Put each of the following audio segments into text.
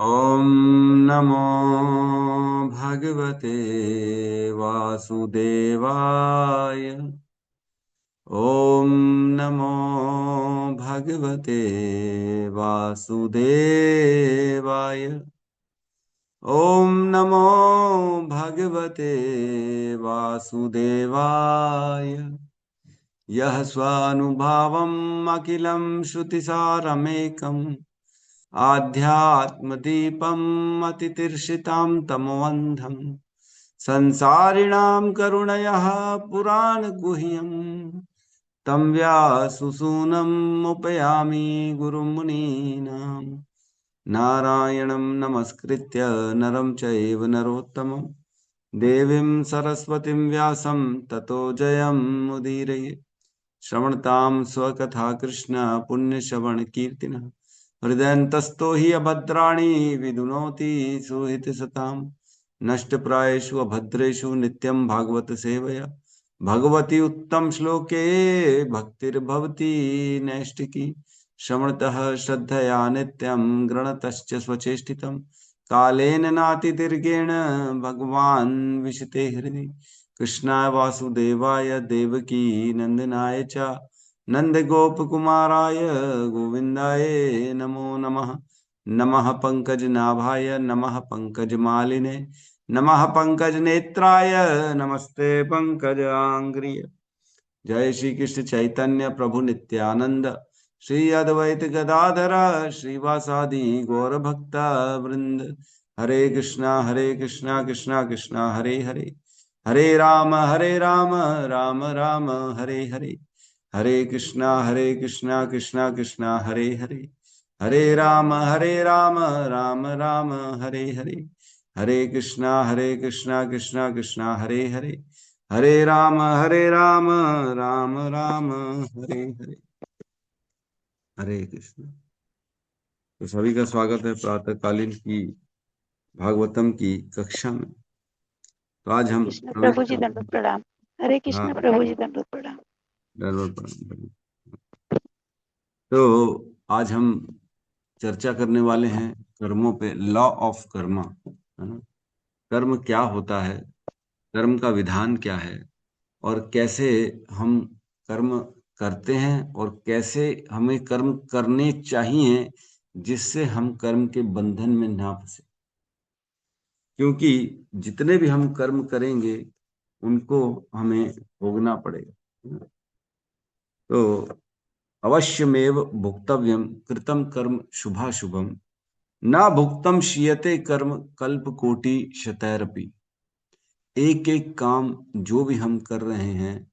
ॐ नमो भगवते वासुदेवाय। ॐ नमो भगवते वासुदेवाय। ॐ नमो भगवते वासुदेवाय। यः स्वानुभावम् अखिलं श्रुतिसारमेकम् आध्यात्मदीपम् अतितीर्षितां तमोऽन्धम् संसारिणां करुणयः पुराणगुह्यम् तं व्याससूनम् उपयामि गुरुमुनीनां। नारायणं नमस्कृत्य नरं चैव नरोत्तमं देवीं सरस्वतीं व्यासं ततो जयमुदीरये। श्रवणतां स्वकथा कृष्ण पुण्यश्रवणकीर्तिनः हृदयन्तस्थो हि अभद्राणि विदुनोति सुहृतसताम्। नष्टप्रायेषु अभद्रेषु नित्यं भागवत सेवया भगवती उत्तम श्लोके भक्तिर्भवति नैष्टिकी। श्रवणतः श्रद्धया नित्यं गृणतश्च स्वचेष्टितं कालेन नातिदीर्घेण भगवान् विशते हृदि। कृष्णाय वासुदेवाय देवकी नंदनाय च नंदगोपकुमाराय गोविन्दाय नमो नमः। नमः पंकजनाभाय नमः पंकजमालिने नमः पंकजनेत्राय नमस्ते पंकजांग्रिय। जय श्री कृष्ण चैतन्य प्रभु नित्यानंद श्री अद्वैत गदाधर श्रीवासादि गौर भक्त वृंद। हरे कृष्णा कृष्णा कृष्णा हरे हरे हरे राम राम राम हरे हरे। हरे कृष्णा कृष्णा कृष्णा हरे हरे हरे राम राम राम हरे हरे। हरे कृष्णा कृष्णा कृष्णा हरे हरे हरे राम राम राम हरे हरे। हरे कृष्ण। तो सभी का स्वागत है प्रातःकालीन की भागवतम की कक्षा में। तो आज हम कृष्ण प्रवेश प्रभु जी करते दंडवत हैं। प्रणाम। हरे हाँ, कृष्ण प्रभु जी दंडवत प्रणाम। दरबार प्रणाम। तो आज हम चर्चा करने वाले हैं कर्मों पे, लॉ ऑफ कर्मा, है ना। कर्म क्या होता है, कर्म का विधान क्या है, और कैसे हम कर्म करते हैं, और कैसे हमें कर्म करने चाहिए जिससे हम कर्म के बंधन में ना फंसे। क्योंकि जितने भी हम कर्म करेंगे उनको हमें भोगना पड़ेगा। तो अवश्यमेव भोक्तव्यम कृतम कर्म शुभाशुभम ना भुक्तम क्षीयते कर्म कल्प कोटि शतैरपि। एक एक काम जो भी हम कर रहे हैं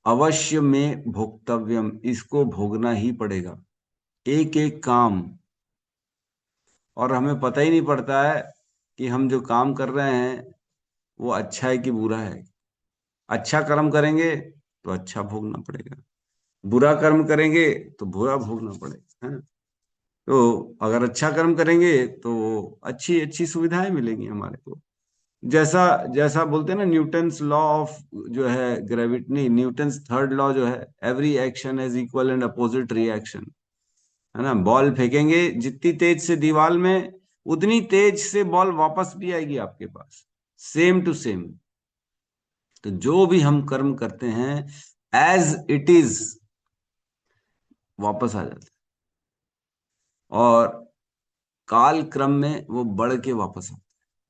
अवश्य में भोक्तव्यम, इसको भोगना ही पड़ेगा, एक एक काम। और हमें पता ही नहीं पड़ता है कि हम जो काम कर रहे हैं वो अच्छा है कि बुरा है। अच्छा कर्म करेंगे तो अच्छा भोगना पड़ेगा, बुरा कर्म करेंगे तो बुरा भोगना पड़ेगा, है ना। तो अगर अच्छा कर्म करेंगे तो अच्छी अच्छी सुविधाएं मिलेंगी हमारे को। जैसा जैसा बोलते हैं ना, न्यूटन्स लॉ ऑफ जो है ग्रेविटी, नहीं, न्यूटन्स थर्ड लॉ जो है, every action is equal and opposite reaction, है ना। बॉल फेंकेंगे जितनी तेज से दीवार में, उतनी तेज से बॉल वापस भी आएगी आपके पास, सेम टू सेम। तो जो भी हम कर्म करते हैं एज इट इज वापस आ जाता है, और काल क्रम में वो बढ़ के वापस आता है।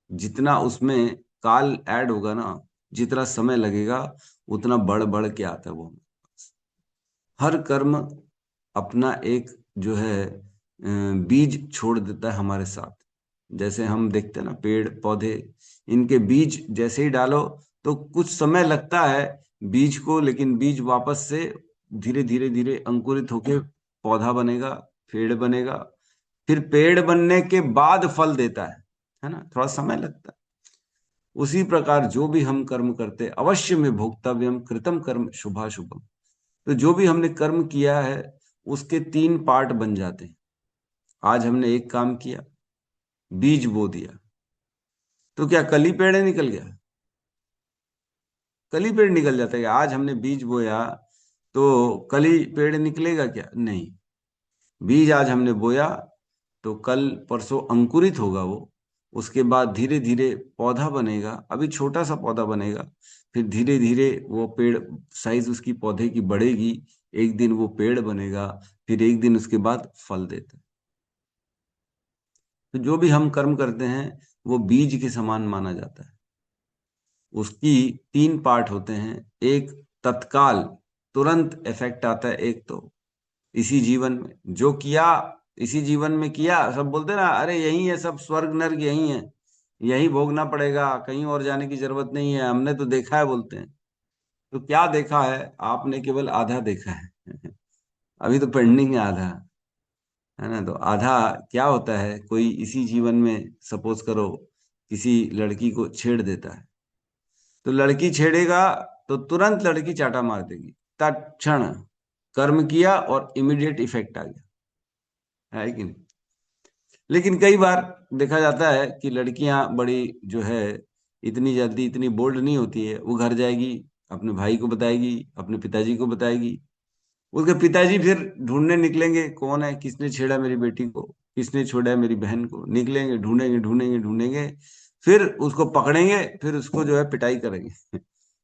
जितना उसमें काल ऐड होगा ना, जितना समय लगेगा उतना बढ़ बढ़ के आता है वो हमारे पास। हर कर्म अपना एक जो है बीज छोड़ देता है हमारे साथ। जैसे हम देखते हैं ना, पेड़ पौधे, इनके बीज जैसे ही डालो तो कुछ समय लगता है बीज को, लेकिन बीज वापस से धीरे धीरे धीरे अंकुरित होके पौधा बनेगा, पेड़ बनेगा, फिर पेड़ बनने के बाद फल देता है ना। थोड़ा समय लगता है। उसी प्रकार जो भी हम कर्म करते अवश्य में भोक्तव्यम कृतम कर्म शुभाशुभम। तो जो भी हमने कर्म किया है उसके तीन पार्ट बन जाते हैं। आज हमने एक काम किया, बीज बो दिया, तो क्या कली पेड़ निकल गया? कली पेड़ निकल जाता है? आज हमने बीज बोया तो कली पेड़ निकलेगा क्या? नहीं। बीज आज हमने बोया तो कल परसों अंकुरित होगा वो, उसके बाद धीरे धीरे पौधा बनेगा, अभी छोटा सा पौधा बनेगा, फिर धीरे धीरे वो पेड़, साइज उसकी पौधे की बढ़ेगी, एक दिन वो पेड़ बनेगा, फिर एक दिन उसके बाद फल देता है। तो जो भी हम कर्म करते हैं वो बीज के समान माना जाता है। उसकी तीन पार्ट होते हैं, एक तत्काल, तुरंत इफेक्ट आता है, एक तो इसी जीवन में जो किया, इसी जीवन में किया, सब बोलते ना अरे यही है सब, स्वर्ग नर्क यही है, यही भोगना पड़ेगा, कहीं और जाने की जरूरत नहीं है, हमने तो देखा है बोलते हैं। तो क्या देखा है आपने? केवल आधा देखा है अभी तो पेंडिंग है आधा, है ना। तो आधा क्या होता है, कोई इसी जीवन में सपोज करो किसी लड़की को छेड़ देता है, तो लड़की छेड़ेगा तो तुरंत लड़की चाटा मार देगी, तत्क्षण कर्म किया और इमीडिएट इफेक्ट आ गया, है कि नहीं। लेकिन कई बार देखा जाता है कि लड़कियां बड़ी जो है इतनी जल्दी इतनी बोल्ड नहीं होती है, वो घर जाएगी, अपने भाई को बताएगी, अपने पिताजी को बताएगी, उसके पिताजी फिर ढूंढने निकलेंगे कौन है, किसने छेड़ा मेरी बेटी को, किसने छोड़ा है मेरी बहन को, निकलेंगे ढूंढेंगे ढूंढेंगे ढूंढेंगे, फिर उसको पकड़ेंगे, फिर उसको जो है पिटाई करेंगे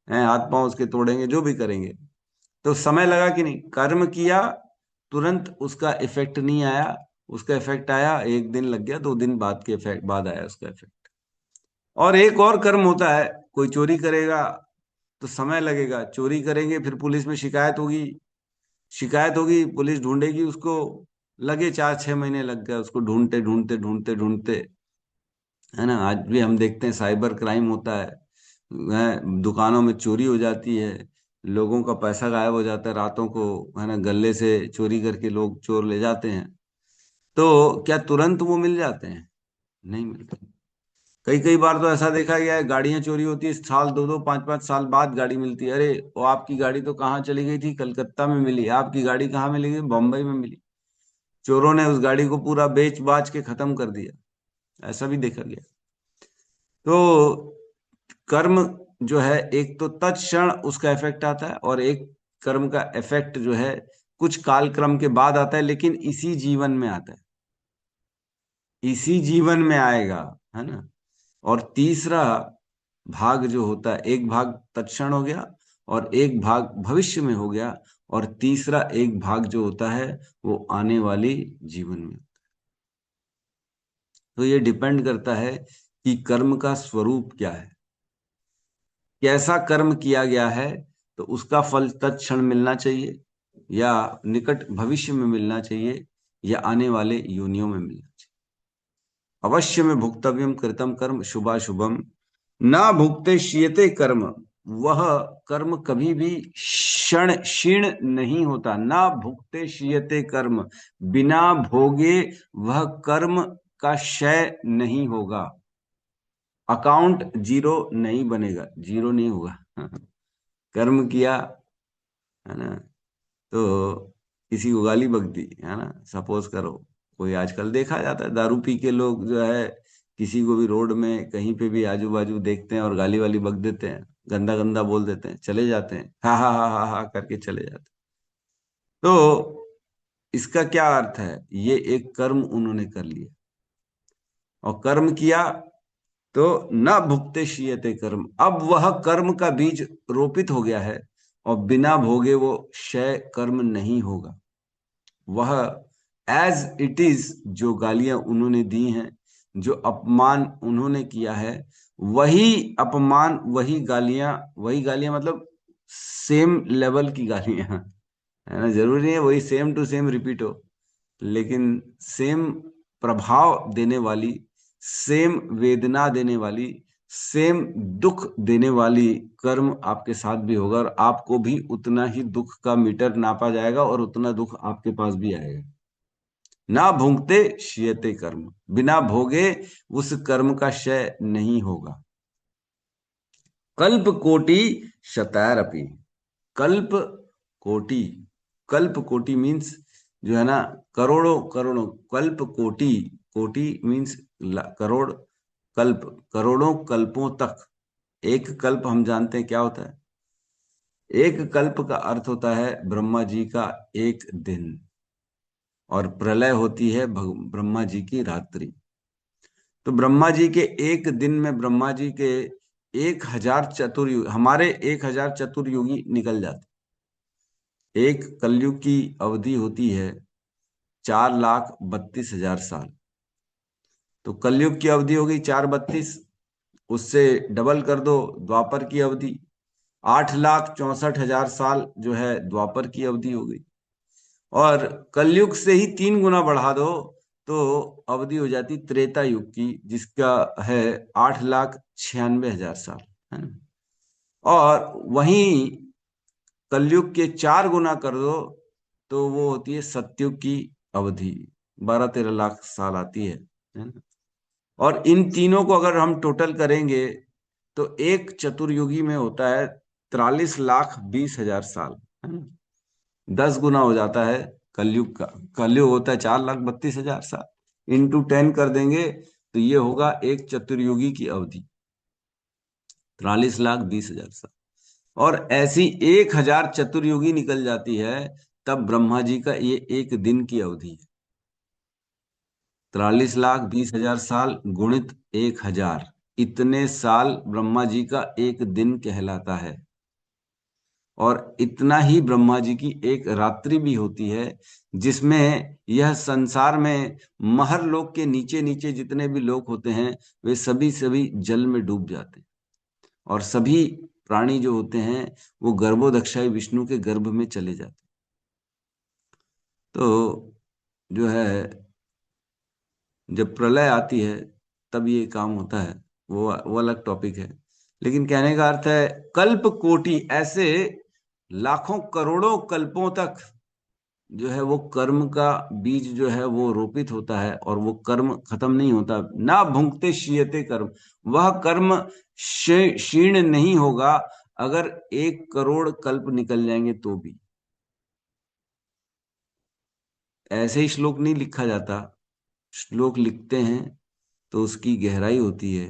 हैं, हाथ पांव उसके तोड़ेंगे, जो भी करेंगे। तो समय लगा कि नहीं, कर्म किया, तुरंत उसका इफेक्ट नहीं आया, उसका इफेक्ट आया एक दिन लग गया, 2 दिन बाद के इफेक्ट बाद आया उसका इफेक्ट। और एक और कर्म होता है, कोई चोरी करेगा तो समय लगेगा, चोरी करेंगे फिर पुलिस में शिकायत होगी, शिकायत होगी पुलिस ढूंढेगी उसको, लगे 4-6 महीने लग गए उसको ढूंढते ढूंढते ढूंढते ढूंढते, है ना। आज भी हम देखते हैं साइबर क्राइम होता है, दुकानों में चोरी हो जाती है, लोगों का पैसा गायब हो जाता है रातों को, है ना, गले से चोरी करके लोग चोर ले जाते हैं। तो क्या तुरंत वो मिल जाते हैं? नहीं मिलते। कई कई बार तो ऐसा देखा गया है, गाड़ियां चोरी होती है, साल 2-2 5-5 साल बाद गाड़ी मिलती है, अरे वो आपकी गाड़ी तो कहाँ चली गई थी, कलकत्ता में मिली, आपकी गाड़ी कहाँ मिली गई, बम्बई में मिली, चोरों ने उस गाड़ी को पूरा बेच बाच के खत्म कर दिया, ऐसा भी देखा गया। तो कर्म जो है, एक तो तत्क्षण उसका इफेक्ट आता है, और एक कर्म का इफेक्ट जो है कुछ कालक्रम के बाद आता है, लेकिन इसी जीवन में आता है, इसी जीवन में आएगा, है ना। और तीसरा भाग जो होता है, एक भाग तत्क्षण हो गया और एक भाग भविष्य में हो गया, और तीसरा एक भाग जो होता है वो आने वाली जीवन में। तो ये डिपेंड करता है कि कर्म का स्वरूप क्या है, कैसा कर्म किया गया है, तो उसका फल तत्क्षण मिलना चाहिए, या निकट भविष्य में मिलना चाहिए, या आने वाले योनियों में मिलना चाहिए। अवश्य में भुक्तव्यम कृतम कर्म शुभाशुभम ना भुक्ते श्यते कर्म, वह कर्म कभी भी क्षण क्षीण नहीं होता, ना भुक्ते श्यते कर्म, बिना भोगे वह कर्म का क्षय नहीं होगा, अकाउंट जीरो नहीं बनेगा, जीरो नहीं होगा कर्म किया, है ना। तो किसी को गाली बक दी, है ना, सपोज करो, कोई आजकल देखा जाता है दारू पी के लोग जो है किसी को भी रोड में कहीं पे भी आजू बाजू देखते हैं और गाली वाली बक देते हैं, गंदा गंदा बोल देते हैं, चले जाते हैं, हा हा हा हा हा करके चले जाते हैं। तो इसका क्या अर्थ है, ये एक कर्म उन्होंने कर लिया, और कर्म किया तो न भुगते शीयते कर्म, अब वह कर्म का बीज रोपित हो गया है, और बिना भोगे वो क्षय कर्म नहीं होगा, वह एज इट इज, जो गालियां उन्होंने दी हैं, जो अपमान उन्होंने किया है, वही अपमान, वही गालियां मतलब सेम लेवल की गालियां, है ना, जरूरी नहीं है वही सेम टू सेम रिपीट हो, लेकिन सेम प्रभाव देने वाली, सेम वेदना देने वाली, सेम दुख देने वाली कर्म आपके साथ भी होगा, और आपको भी उतना ही दुख का मीटर नापा जाएगा, और उतना दुख आपके पास भी आएगा। ना भुगते क्षयते कर्म, बिना भोगे उस कर्म का क्षय नहीं होगा। कल्प कोटि शतारपि, कल्प कोटि, कल्प कोटि मीन्स जो है ना, करोड़ों करोड़ों, कल्प कोटि, कोटि मीन्स करोड़, कल्प करोड़ों कल्पों तक, एक कल्प हम जानते हैं क्या होता है, एक कल्प का अर्थ होता है ब्रह्मा जी का एक दिन, और प्रलय होती है ब्रह्मा जी की रात्रि। तो ब्रह्मा जी के एक दिन में ब्रह्मा जी के 1,000 चतुर्युग, हमारे 1,000 चतुर्युगी निकल जाते। एक कलयुग की अवधि होती है 4,32,000 साल। तो कलयुग की अवधि हो गई 432, उससे डबल कर दो द्वापर की अवधि, 8,64,000 साल जो है द्वापर की अवधि हो गई। और कलयुग से ही 3 गुना बढ़ा दो तो अवधि हो जाती त्रेता युग की, जिसका है 8,96,000 साल, है ना। और वहीं कलयुग के 4 गुना कर दो तो वो होती है सतयुग की अवधि, 12-13 लाख साल आती है ना। और इन तीनों को अगर हम टोटल करेंगे तो एक चतुर्युगी में होता है 43,20,000 साल, है ना। 10 गुना हो जाता है कलयुग का। कलयुग होता है 4,32,000 साल, इंटू 10 कर देंगे तो ये होगा एक चतुर्युगी की अवधि, 43,20,000 साल। और ऐसी 1,000 चतुर्युगी निकल जाती है, तब ब्रह्मा जी का ये एक दिन की अवधि है। 43,20,000 साल गुणित 1,000, इतने साल ब्रह्मा जी का एक दिन कहलाता है। और इतना ही ब्रह्मा जी की एक रात्रि भी होती है, जिसमें यह संसार में महर लोक के नीचे नीचे जितने भी लोग होते हैं वे सभी सभी जल में डूब जाते हैं। और सभी प्राणी जो होते हैं वो गर्भोदक्षाई विष्णु के गर्भ में चले जाते हैं। तो जो है जब प्रलय आती है तब ये काम होता है, वो अलग टॉपिक है। लेकिन कहने का अर्थ है कल्प कोटि, ऐसे लाखों करोड़ों कल्पों तक जो है वो कर्म का बीज जो है वो रोपित होता है, और वो कर्म खत्म नहीं होता। ना भुंक्ते शीयते कर्म, वह कर्म क्षीण नहीं होगा अगर 1 करोड़ कल्प निकल जाएंगे तो भी। ऐसे ही श्लोक नहीं लिखा जाता, श्लोक लिखते हैं तो उसकी गहराई होती है,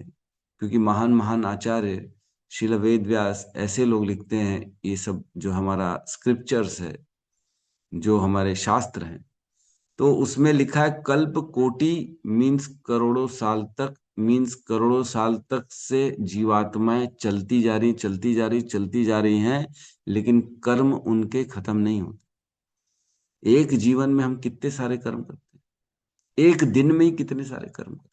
क्योंकि महान महान आचार्य शिल वेद व्यास ऐसे लोग लिखते हैं। ये सब जो हमारा स्क्रिप्चर्स है, जो हमारे शास्त्र हैं, तो उसमें लिखा है कल्प कोटि मीन्स करोड़ों साल तक, मीन्स करोड़ों साल तक से जीवात्माएं चलती जा रही, चलती जा रही, चलती जा रही हैं, लेकिन कर्म उनके खत्म नहीं होते। एक जीवन में हम कितने सारे कर्म करते हैं, एक दिन में ही कितने सारे कर्म करते हैं।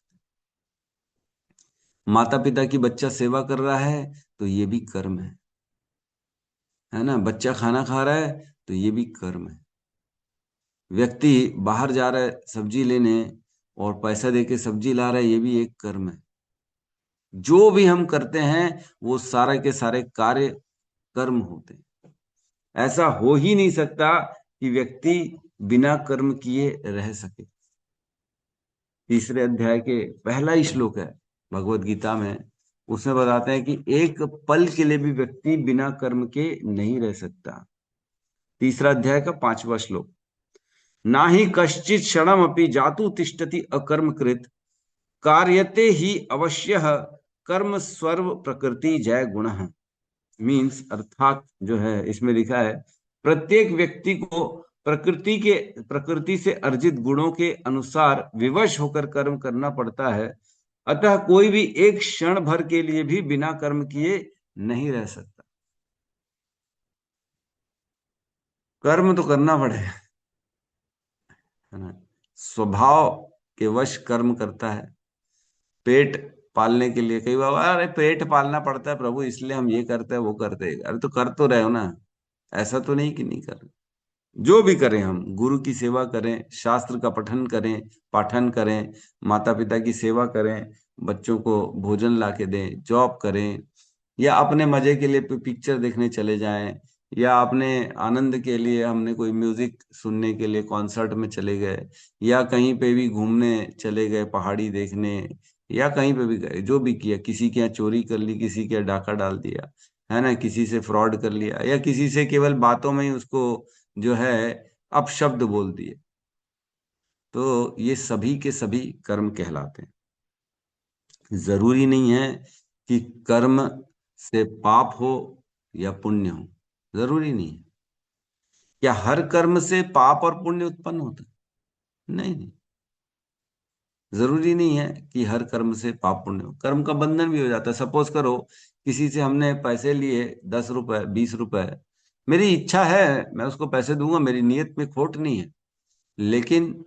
माता पिता की बच्चा सेवा कर रहा है तो ये भी कर्म है ना। बच्चा खाना खा रहा है तो ये भी कर्म है। व्यक्ति बाहर जा रहा है सब्जी लेने और पैसा देके सब्जी ला रहा है, ये भी एक कर्म है। जो भी हम करते हैं वो सारे के सारे कार्य कर्म होते हैं। ऐसा हो ही नहीं सकता कि व्यक्ति बिना कर्म किए रह सके। तीसरे अध्याय के पहला ही श्लोक है भगवत गीता में, उसमें बताते हैं कि एक पल के लिए भी व्यक्ति बिना कर्म के नहीं रह सकता। तीसरा अध्याय का 5वां श्लोक, ना ही कश्चित क्षणम अपि जातु तिष्ठति अकर्म कृत, कार्यते ही अवश्य कर्म सर्व प्रकृति जय गुण। मीन्स अर्थात जो है इसमें लिखा है प्रत्येक व्यक्ति को प्रकृति से अर्जित गुणों के अनुसार विवश होकर कर्म करना पड़ता है। अतः कोई भी एक क्षण भर के लिए भी बिना कर्म किए नहीं रह सकता। कर्म तो करना पड़ेगा, है ना। स्वभाव के वश कर्म करता है। पेट पालने के लिए कई बार अरे पेट पालना पड़ता है प्रभु इसलिए हम ये करते हैं वो करते हैं, अरे तो कर तो रहे हो ना। ऐसा तो नहीं कि नहीं कर रहे। जो भी करें, हम गुरु की सेवा करें, शास्त्र का पठन करें, पाठन करें, माता पिता की सेवा करें, बच्चों को भोजन ला के दें, जॉब करें, या अपने मजे के लिए पिक्चर देखने चले जाएं, या अपने आनंद के लिए हमने कोई म्यूजिक सुनने के लिए कॉन्सर्ट में चले गए, या कहीं पे भी घूमने चले गए पहाड़ी देखने, या कहीं पे भी गए, जो भी किया, किसी के यहाँ चोरी कर ली, किसी के यहाँ डाका डाल दिया, है ना, किसी से फ्रॉड कर लिया, या किसी से केवल बातों में ही उसको जो है अपशब्द बोल दिए, तो ये सभी के सभी कर्म कहलाते हैं। जरूरी नहीं है कि कर्म से पाप हो या पुण्य हो, जरूरी नहीं है। क्या हर कर्म से पाप और पुण्य उत्पन्न होता है? नहीं नहीं, जरूरी नहीं है कि हर कर्म से पाप पुण्य हो, कर्म का बंधन भी हो जाता है। सपोज करो किसी से हमने पैसे लिए, 10 रुपए 20 रुपए, मेरी इच्छा है मैं उसको पैसे दूंगा, मेरी नीयत में खोट नहीं है, लेकिन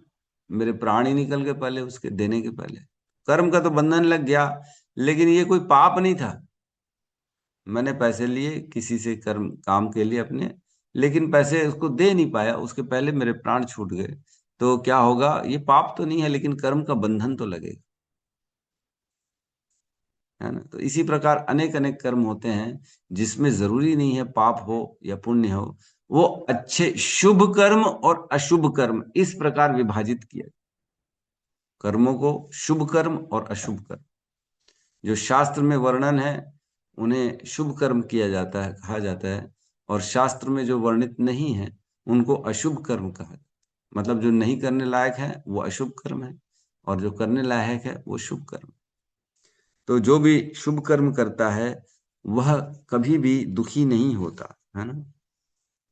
मेरे प्राण ही निकल गए पहले उसके देने के पहले, कर्म का तो बंधन लग गया। लेकिन ये कोई पाप नहीं था, मैंने पैसे लिए किसी से कर्म काम के लिए अपने, लेकिन पैसे उसको दे नहीं पाया, उसके पहले मेरे प्राण छूट गए। तो क्या होगा, ये पाप तो नहीं है लेकिन कर्म का बंधन तो लगेगा, है ना। तो इसी प्रकार अनेक अनेक कर्म होते हैं जिसमें जरूरी नहीं है पाप हो या पुण्य हो, वो अच्छे शुभ कर्म और अशुभ कर्म इस प्रकार विभाजित किया, कर्मों को शुभ कर्म और अशुभ कर्म। जो शास्त्र में वर्णन है उन्हें शुभ कर्म किया जाता है, कहा जाता है, और शास्त्र में जो वर्णित नहीं है उनको अशुभ कर्म कहा जाता है। मतलब जो नहीं करने लायक है वो अशुभ कर्म है, और जो करने लायक है वो शुभ कर्म। तो जो भी शुभ कर्म करता है वह कभी भी दुखी नहीं होता, है ना।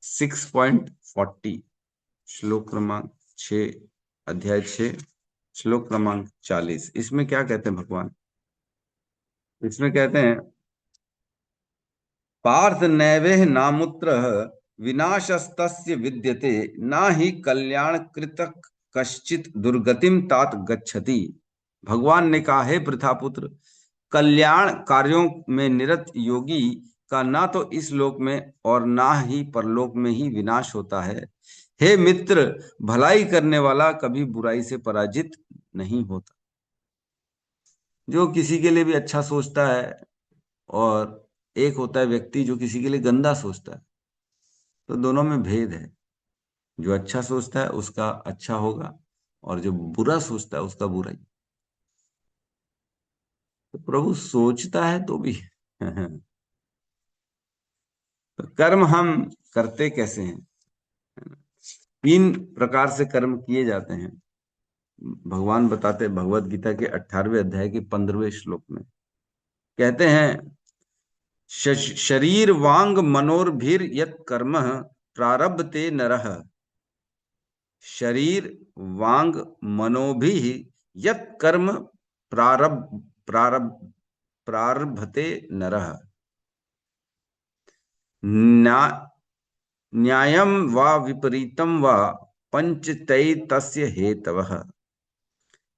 6.40, श्लोक क्रमांक 6, अध्याय 6, श्लोक क्रमांक 40, इसमें क्या कहते हैं भगवान। इसमें कहते हैं, पार्थ नैवेह नामुत्र विनाशस्तस्य विद्यते, ना ही कल्याण कृतक कश्चित दुर्गतिम तात गच्छति। भगवान ने कहा, हे पृथापुत्र, कल्याण कार्यों में निरत योगी का ना तो इस लोक में और ना ही परलोक में ही विनाश होता है। हे मित्र, भलाई करने वाला कभी बुराई से पराजित नहीं होता। जो किसी के लिए भी अच्छा सोचता है, और एक होता है व्यक्ति जो किसी के लिए गंदा सोचता है, तो दोनों में भेद है। जो अच्छा सोचता है उसका अच्छा होगा, और जो बुरा सोचता है उसका बुरा ही। तो प्रभु सोचता है तो भी तो कर्म हम करते कैसे हैं। 3 प्रकार से कर्म किए जाते हैं, भगवान बताते हैं भगवत गीता के 18वें अध्याय के 15वें श्लोक में। कहते हैं, शरीर वांग मनोर्भिर यत कर्म प्रारब्धते नरः। शरीर वांग मनोभि यत कर्म प्रारब्ध प्रारब्ध प्रारभते नरः। न्या- न्यायम वा विपरीतम वा पंचतैतस्य हेतवः।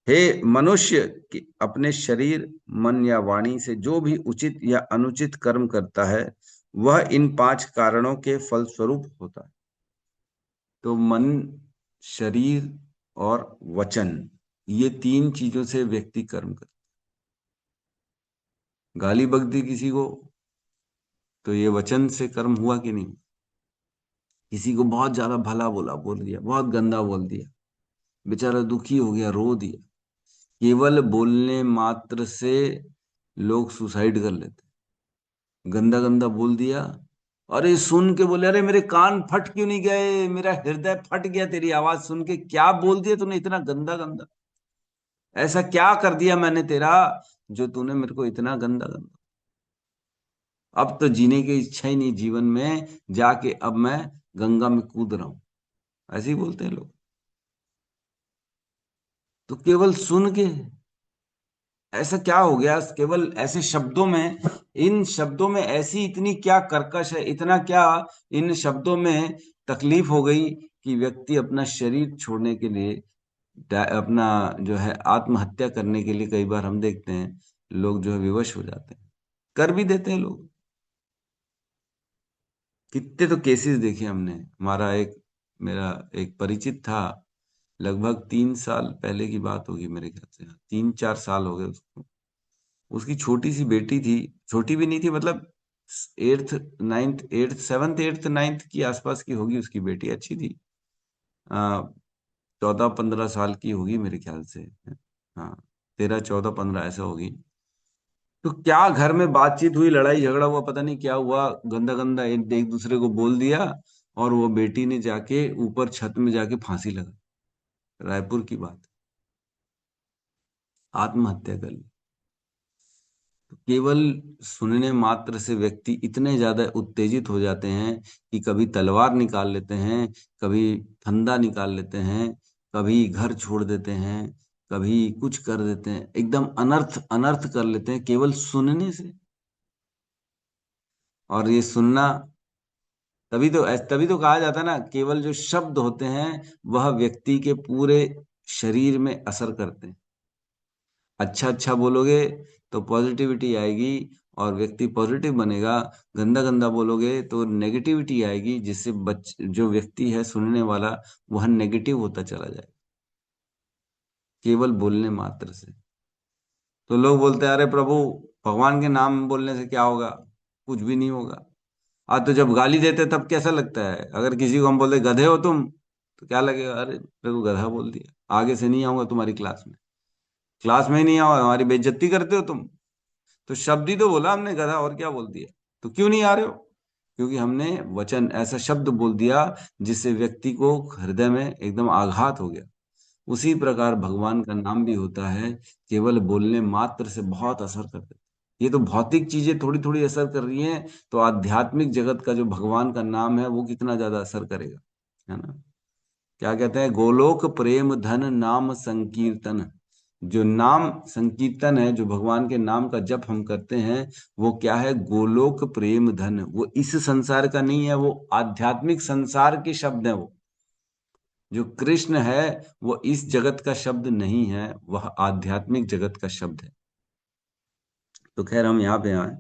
हे मनुष्य, कि अपने शरीर मन या वाणी से जो भी उचित या अनुचित कर्म करता है वह इन 5 कारणों के फलस्वरूप होता है। तो मन, शरीर और वचन, ये 3 चीजों से व्यक्ति कर्म करता है। गाली बक दी किसी को तो ये वचन से कर्म हुआ कि नहीं। किसी को बहुत ज्यादा भला बोल दिया, बहुत गंदा बोल दिया, बेचारा दुखी हो गया, रो दिया। केवल बोलने मात्र से लोग सुसाइड कर लेते, गंदा गंदा बोल दिया, अरे सुन के बोले, अरे मेरे कान फट क्यों नहीं गए, मेरा हृदय फट गया तेरी आवाज सुन के, क्या बोल दिया तूने इतना गंदा गंदा, ऐसा क्या कर दिया मैंने तेरा जो तूने मेरे को इतना गंदा गंदा। अब तो जीने की इच्छा ही नहीं जीवन में, जाके अब मैं गंगा में कूद रहा हूं, ऐसे ही बोलते हैं लोग। तो केवल सुन के ऐसा क्या हो गया, केवल ऐसे शब्दों में, इन शब्दों में ऐसी इतनी क्या कर्कश है, इतना क्या इन शब्दों में तकलीफ हो गई कि व्यक्ति अपना शरीर छोड़ने के लिए, अपना जो है आत्महत्या करने के लिए, कई बार हम देखते हैं लोग जो है विवश हो जाते हैं, कर भी देते हैं लोग। कितने तो केसेस देखे हमने। हमारा एक, मेरा एक परिचित था, लगभग 3 साल पहले की बात होगी मेरे ख्याल से, 3-4 साल हो गए उसको। उसकी छोटी सी बेटी थी, छोटी भी नहीं थी, मतलब 7th 8th 9th की आसपास की होगी उसकी बेटी, अच्छी थी, 14-15 साल की होगी मेरे ख्याल से। हाँ, 13-14-15 ऐसा होगी। तो क्या घर में बातचीत हुई, लड़ाई झगड़ा हुआ, पता नहीं क्या हुआ, गंदा गंदा एक दूसरे को बोल दिया, और वो बेटी ने जाके ऊपर छत में जाके फांसी लगा, रायपुर की बात, आत्महत्या कर ली। केवल सुनने मात्र से व्यक्ति इतने ज्यादा उत्तेजित हो जाते हैं कि कभी तलवार निकाल लेते हैं, कभी फंदा निकाल लेते हैं, कभी घर छोड़ देते हैं, कभी कुछ कर देते हैं, एकदम अनर्थ अनर्थ कर लेते हैं केवल सुनने से। और ये सुनना, तभी तो कहा जाता है ना, केवल जो शब्द होते हैं वह व्यक्ति के पूरे शरीर में असर करते हैं। अच्छा अच्छा बोलोगे तो पॉजिटिविटी आएगी और व्यक्ति पॉजिटिव बनेगा। गंदा गंदा बोलोगे तो नेगेटिविटी आएगी, जिससे जो व्यक्ति है सुनने वाला, वह नेगेटिव होता चला जाए केवल बोलने मात्र से। तो लोग बोलते हैं, अरे प्रभु, भगवान के नाम बोलने से क्या होगा? कुछ भी नहीं होगा। तो जब गाली देते तब कैसा लगता है? अगर किसी को हम बोलते गधे हो तुम, तो क्या लगेगा? अरे मेरे को गधा बोल दिया, आगे से नहीं आऊंगा तुम्हारी क्लास में, क्लास में ही नहीं आओ, हमारी बेइज्जती करते हो तुम। तो शब्द ही तो बोला हमने, गधा, और क्या बोल दिया? तो क्यों नहीं आ रहे हो? क्योंकि हमने वचन, ऐसा शब्द बोल दिया जिससे व्यक्ति को हृदय में एकदम आघात हो गया। उसी प्रकार भगवान का नाम भी होता है, केवल बोलने मात्र से बहुत असर कर देता है। ये तो भौतिक चीजें थोड़ी थोड़ी असर कर रही हैं, तो आध्यात्मिक जगत का जो भगवान का नाम है वो कितना ज्यादा असर करेगा, है ना? क्या कहते हैं? गोलोक प्रेम धन नाम संकीर्तन। जो नाम संकीर्तन है, जो भगवान के नाम का जप हम करते हैं, वो क्या है? गोलोक प्रेम धन। वो इस संसार का नहीं है, वो आध्यात्मिक संसार के शब्द है वो। जो कृष्ण है वो इस जगत का शब्द नहीं है, वह आध्यात्मिक जगत का शब्द है। तो खैर हम यहाँ पे आए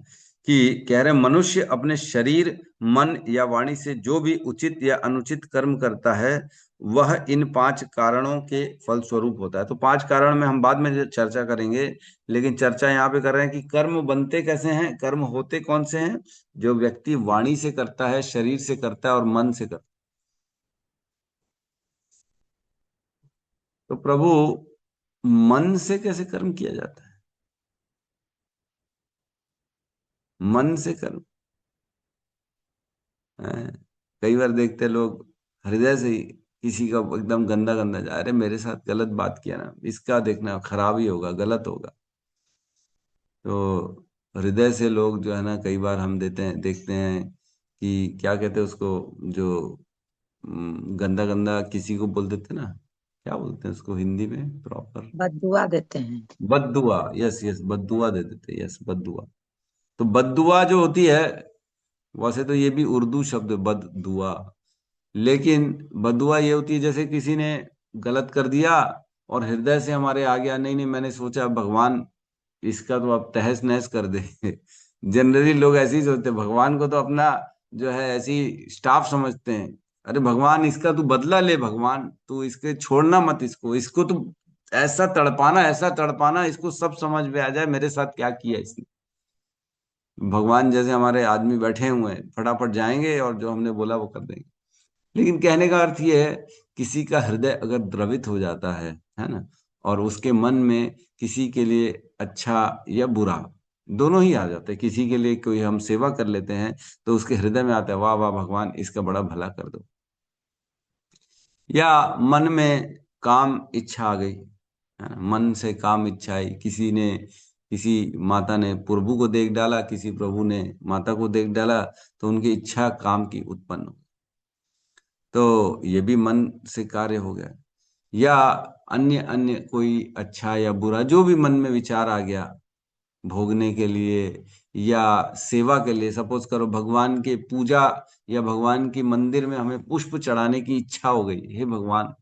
कि कह रहे मनुष्य अपने शरीर, मन या वाणी से जो भी उचित या अनुचित कर्म करता है, वह इन पांच कारणों के फलस्वरूप होता है। तो पांच कारण में हम बाद में चर्चा करेंगे, लेकिन चर्चा यहाँ पे कर रहे हैं कि कर्म बनते कैसे हैं, कर्म होते कौन से हैं। जो व्यक्ति वाणी से करता है, शरीर से करता है और मन से करता है। तो प्रभु, मन से कैसे कर्म किया जाता है? मन से कर्म है। कई बार देखते हैं लोग हृदय से ही किसी का एकदम गंदा गंदा जा, अरे मेरे साथ गलत बात किया ना, इसका देखना खराब ही होगा, गलत होगा। तो हृदय से लोग जो है ना, कई बार हम देते हैं, देखते हैं कि क्या कहते हैं उसको, जो गंदा गंदा किसी को बोल देते ना, क्या बोलते हैं उसको हिंदी में प्रॉपर? बददुआ देते हैं। बद्दुआ। यस यस, बद्दुआ दे देते, यस बद्दुआ। तो बद्दुआ जो होती है, वैसे तो ये भी उर्दू शब्द है, बद्दुआ। लेकिन बदुआ ये होती है जैसे किसी ने गलत कर दिया और हृदय से हमारे आ गया, नहीं नहीं मैंने सोचा भगवान इसका तो आप तहस नहस कर दे। जनरली लोग ऐसे ही सोचते हैं, भगवान को तो अपना जो है ऐसी स्टाफ समझते हैं। अरे भगवान, इसका तू बदला ले, भगवान तू इसके छोड़ना मत, इसको इसको तू ऐसा तड़पाना इसको सब समझ में आ जाए मेरे साथ क्या किया इसने। भगवान जैसे हमारे आदमी बैठे हुए हैं, फटाफट जाएंगे और जो हमने बोला वो कर देंगे। लेकिन कहने का अर्थ ये है, किसी का हृदय अगर द्रवित हो जाता है ना, और उसके मन में किसी के लिए अच्छा या बुरा दोनों ही आ जाते हैं, किसी के लिए कोई हम सेवा कर लेते हैं, तो उसके हृदय में आता है, वाह वाह भगवान इसका बड़ा भला कर दो। या मन में काम इच्छा आ गई, है ना, मन से काम इच्छा आई, किसी ने, किसी माता ने प्रभु को देख डाला, किसी प्रभु ने माता को देख डाला, तो उनकी इच्छा काम की उत्पन्न हो, तो ये भी मन से कार्य हो गया। या अन्य अन्य कोई अच्छा या बुरा जो भी मन में विचार आ गया भोगने के लिए या सेवा के लिए, सपोज करो भगवान के पूजा या भगवान की मंदिर में हमें पुष्प चढ़ाने की इच्छा हो गई, हे भगवान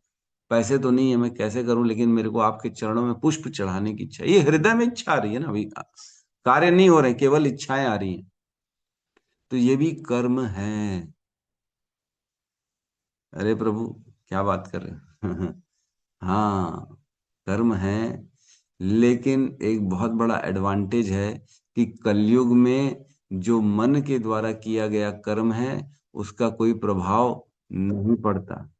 पैसे तो नहीं है, मैं कैसे करूं, लेकिन मेरे को आपके चरणों में पुष्प चढ़ाने की इच्छा, ये हृदय में इच्छा आ रही है ना अभी, कार्य नहीं हो रहे, केवल इच्छाएं आ रही हैं। तो ये भी कर्म है। अरे प्रभु, क्या बात कर रहे हो? हाँ, कर्म है। लेकिन एक बहुत बड़ा एडवांटेज है कि कलयुग में जो मन के द्वारा किया गया कर्म है, उसका कोई प्रभाव नहीं पड़ता,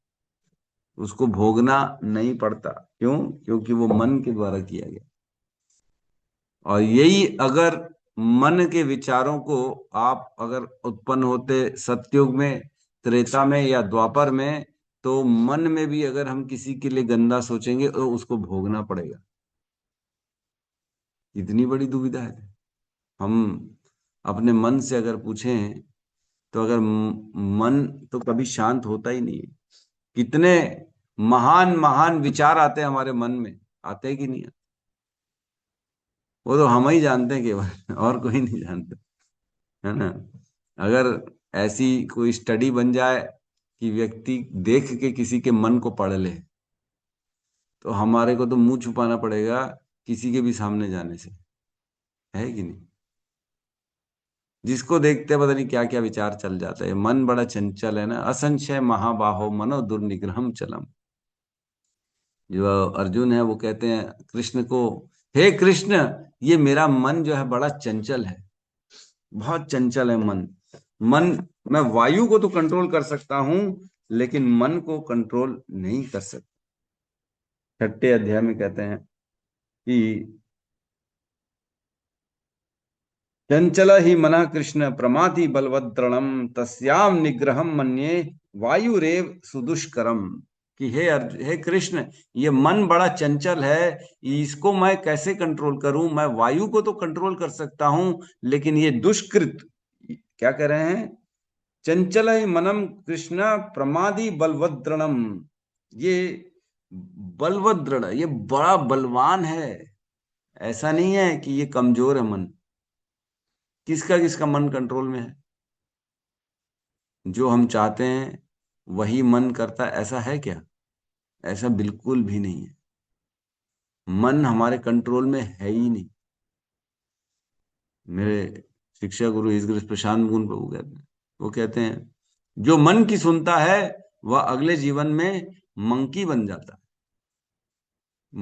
उसको भोगना नहीं पड़ता। क्यों? क्योंकि वो मन के द्वारा किया गया। और यही अगर मन के विचारों को आप अगर उत्पन्न होते सतयुग में, त्रेता में या द्वापर में, तो मन में भी अगर हम किसी के लिए गंदा सोचेंगे तो उसको भोगना पड़ेगा। इतनी बड़ी दुविधा है। हम अपने मन से अगर पूछें, तो अगर मन तो कभी शांत होता ही नहीं है। कितने महान महान विचार आते हैं हमारे मन में, आते हैं कि नहीं आते? वो तो हम ही जानते हैं केवल, और कोई नहीं जानता, है ना। अगर ऐसी कोई स्टडी बन जाए कि व्यक्ति देख के किसी के मन को पढ़ ले, तो हमारे को तो मुंह छुपाना पड़ेगा किसी के भी सामने जाने से, है कि नहीं। जिसको देखते पता नहीं क्या क्या विचार चल जाता है। मन बड़ा चंचल है ना, असंशय महाबाहो मनो दुर्निग्रहम चलम। जो अर्जुन है वो कहते हैं कृष्ण को, हे कृष्ण, ये मेरा मन जो है बड़ा चंचल है, बहुत चंचल है मन। मन, मैं वायु को तो कंट्रोल कर सकता हूं, लेकिन मन को कंट्रोल नहीं कर सकता। छठे अध्याय में कहते हैं कि चंचल ही मना कृष्ण प्रमाथि बलवद्रणम तस्याम निग्रहम मन्ये वायुरेव सुदुष्करम। कि हे कृष्ण, ये मन बड़ा चंचल है, इसको मैं कैसे कंट्रोल करूं। मैं वायु को तो कंट्रोल कर सकता हूं, लेकिन ये दुष्कृत, क्या कह रहे हैं, चंचल ही मनम कृष्ण प्रमादि बलवद्रणम। ये बलवद्रण, ये बड़ा बलवान है। ऐसा नहीं है कि ये कमजोर है मन। किसका किसका मन कंट्रोल में है? जो हम चाहते हैं वही मन करता है, ऐसा है क्या? ऐसा बिल्कुल भी नहीं है। मन हमारे कंट्रोल में है ही नहीं। मेरे शिक्षा गुरु ईश्वर प्रशांत मुकुंद प्रभु कहते हैं, वो कहते हैं जो मन की सुनता है वह अगले जीवन में मंकी बन जाता है।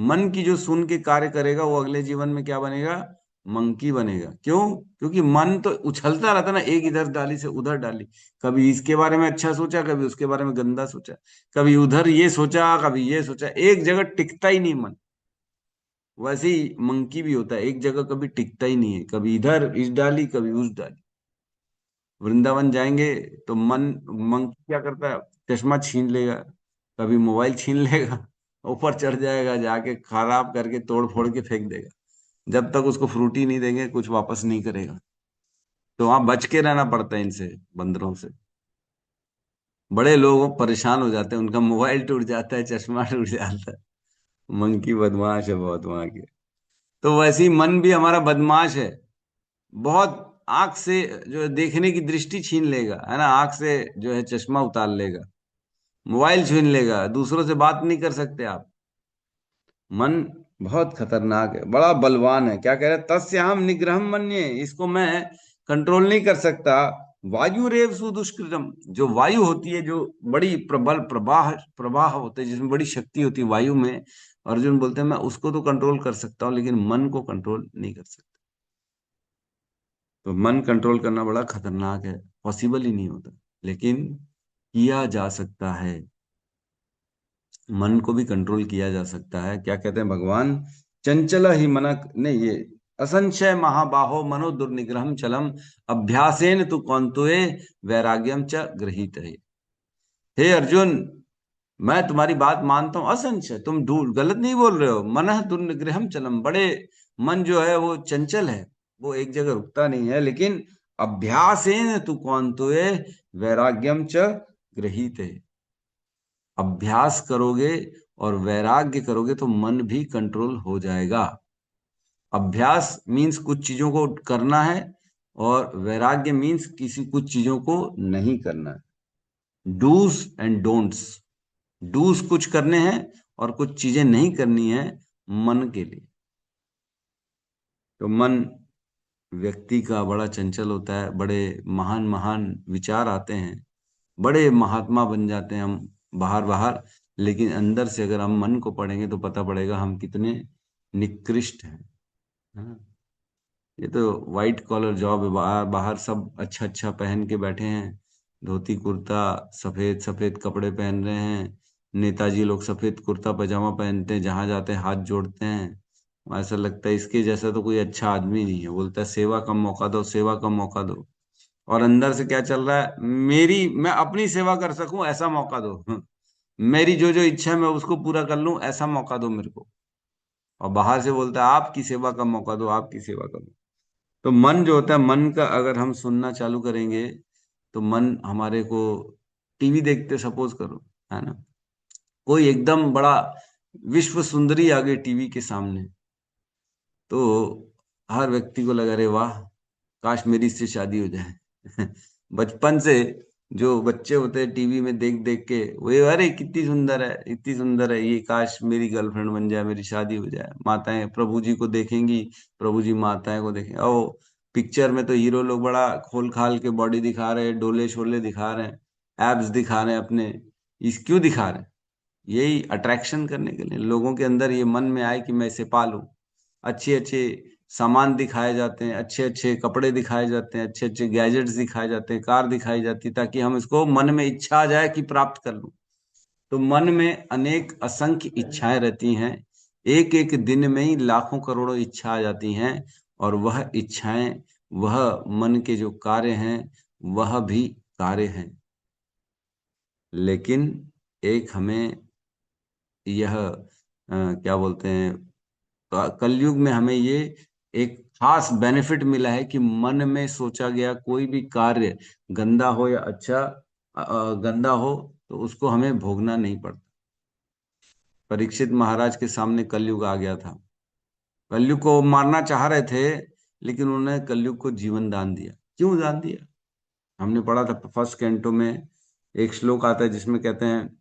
मन की जो सुन के कार्य करेगा वो अगले जीवन में क्या बनेगा? मंकी बनेगा। क्यों? क्योंकि मन तो उछलता रहता ना, एक इधर डाली से उधर डाली। कभी इसके बारे में अच्छा सोचा, कभी उसके बारे में गंदा सोचा, कभी उधर ये सोचा, कभी ये सोचा, एक जगह टिकता ही नहीं मन। वैसे ही मंकी भी होता है, एक जगह कभी टिकता ही नहीं है, कभी इधर इस डाली, कभी उस डाली। वृंदावन जाएंगे तो मन, मंकी क्या करता है, चश्मा छीन लेगा, कभी मोबाइल छीन लेगा, ऊपर चढ़ जाएगा, जाके खराब करके तोड़ फोड़ के फेंक देगा। जब तक उसको फ्रूटी नहीं देंगे कुछ वापस नहीं करेगा। तो वहां बच के रहना पड़ता है इनसे, बंदरों से। बड़े लोग परेशान हो जाते हैं, उनका मोबाइल टूट जाता है, चश्मा टूट जाता है। मंकी बदमाश है बहुत वहां के। तो वैसे ही मन भी हमारा बदमाश है बहुत। आंख से जो है देखने की दृष्टि छीन लेगा, है ना, आंख से जो है चश्मा उतार लेगा, मोबाइल छीन लेगा, दूसरों से बात नहीं कर सकते आप। मन बहुत खतरनाक है, बड़ा बलवान है। क्या कह रहे हैं, तस्य हम निग्रहम मन्ये, इसको मैं कंट्रोल नहीं कर सकता। वायु रेव सुदुष्कृतम, जो वायु होती है, जो बड़ी प्रबल प्रवाह प्रवाह होते हैं, जिसमें बड़ी शक्ति होती है वायु में, अर्जुन बोलते हैं मैं उसको तो कंट्रोल कर सकता हूँ, लेकिन मन को कंट्रोल नहीं कर सकता। तो मन कंट्रोल करना बड़ा खतरनाक है, पॉसिबल ही नहीं होता, लेकिन किया जा सकता है। मन को भी कंट्रोल किया जा सकता है। क्या कहते हैं भगवान, चंचल ही मनक नहीं, ये असंशय महाबाहो मनो दुर्निग्रहम चलम अभ्यासेन तु कौंतुये वैराग्यम च गृहीत है। हे अर्जुन, मैं तुम्हारी बात मानता हूं, असंशय, तुम गलत नहीं बोल रहे हो। मन दुर्निग्रहम चलम, बड़े मन जो है वो चंचल है, वो एक जगह रुकता नहीं है, लेकिन अभ्यासेन तु कौंतुये वैराग्यम च गृहीत है। अभ्यास करोगे और वैराग्य करोगे तो मन भी कंट्रोल हो जाएगा। अभ्यास मीन्स कुछ चीजों को करना है, और वैराग्य मीन्स किसी कुछ चीजों को नहीं करना है। Dos and don'ts. डूज कुछ करने हैं और कुछ चीजें नहीं करनी है मन के लिए। तो मन व्यक्ति का बड़ा चंचल होता है, बड़े महान महान विचार आते हैं, बड़े महात्मा बन जाते हैं हम बाहर बाहर, लेकिन अंदर से अगर हम मन को पढ़ेंगे तो पता पड़ेगा हम कितने निकृष्ट हैं। हाँ, ये तो व्हाइट कॉलर जॉब है, बाहर बाहर सब अच्छा अच्छा पहन के बैठे हैं, धोती कुर्ता, सफेद सफेद कपड़े पहन रहे हैं। नेताजी लोग सफेद कुर्ता पजामा पहनते हैं, जहां जाते हैं हाथ जोड़ते हैं। ऐसा लगता है इसके जैसा तो कोई अच्छा आदमी नहीं है। बोलता है सेवा का मौका दो, सेवा का मौका दो। और अंदर से क्या चल रहा है, मेरी, मैं अपनी सेवा कर सकूं ऐसा मौका दो। मेरी जो जो इच्छा है मैं उसको पूरा कर लूं ऐसा मौका दो मेरे को। और बाहर से बोलता है आपकी सेवा का मौका दो, आपकी सेवा करो। तो मन जो होता है, मन का अगर हम सुनना चालू करेंगे तो मन हमारे को, टीवी देखते सपोज करो, है ना, कोई एकदम बड़ा विश्व सुंदरी आ गई टीवी के सामने, तो हर व्यक्ति को लगा, अरे वाह, काश मेरी इससे शादी हो जाए। बचपन से जो बच्चे होते हैं टीवी में देख देख के, वो अरे कितनी सुंदर है, इतनी सुंदर है ये, काश मेरी गर्लफ्रेंड बन जाए, मेरी शादी हो जाए। माताएं प्रभु जी को देखेंगी, प्रभु जी माताएं को देखेंगे। ओ, पिक्चर में तो हीरो लोग बड़ा खोल खाल के बॉडी दिखा रहे हैं, डोले शोले दिखा रहे हैं, एब्स दिखा रहे हैं अपने। इस क्यों दिखा रहे हैं? यही अट्रैक्शन करने के लिए, लोगों के अंदर ये मन में आए कि मैं इसे पालूं। अच्छे अच्छे सामान दिखाए जाते हैं, अच्छे अच्छे कपड़े दिखाए जाते हैं, अच्छे अच्छे गैजेट्स दिखाए जाते हैं, कार दिखाई जाती है, ताकि हम इसको मन में इच्छा आ जाए कि प्राप्त कर लूं। तो मन में अनेक असंख्य इच्छाएं रहती हैं, एक एक दिन में ही लाखों करोड़ों इच्छा आ जाती हैं। और वह इच्छाएं, वह मन के जो कार्य हैं, वह भी कार्य हैं। लेकिन एक हमें यह क्या बोलते हैं, कलयुग में हमें ये एक खास बेनिफिट मिला है कि मन में सोचा गया कोई भी कार्य, गंदा हो या अच्छा, गंदा हो, तो उसको हमें भोगना नहीं पड़ता। परीक्षित महाराज के सामने कलयुग आ गया था, कलयुग को मारना चाह रहे थे, लेकिन उन्होंने कलयुग को जीवन दान दिया। क्यों दान दिया? हमने पढ़ा था फर्स्ट कैंटो में, एक श्लोक आता है जिसमें कहते हैं,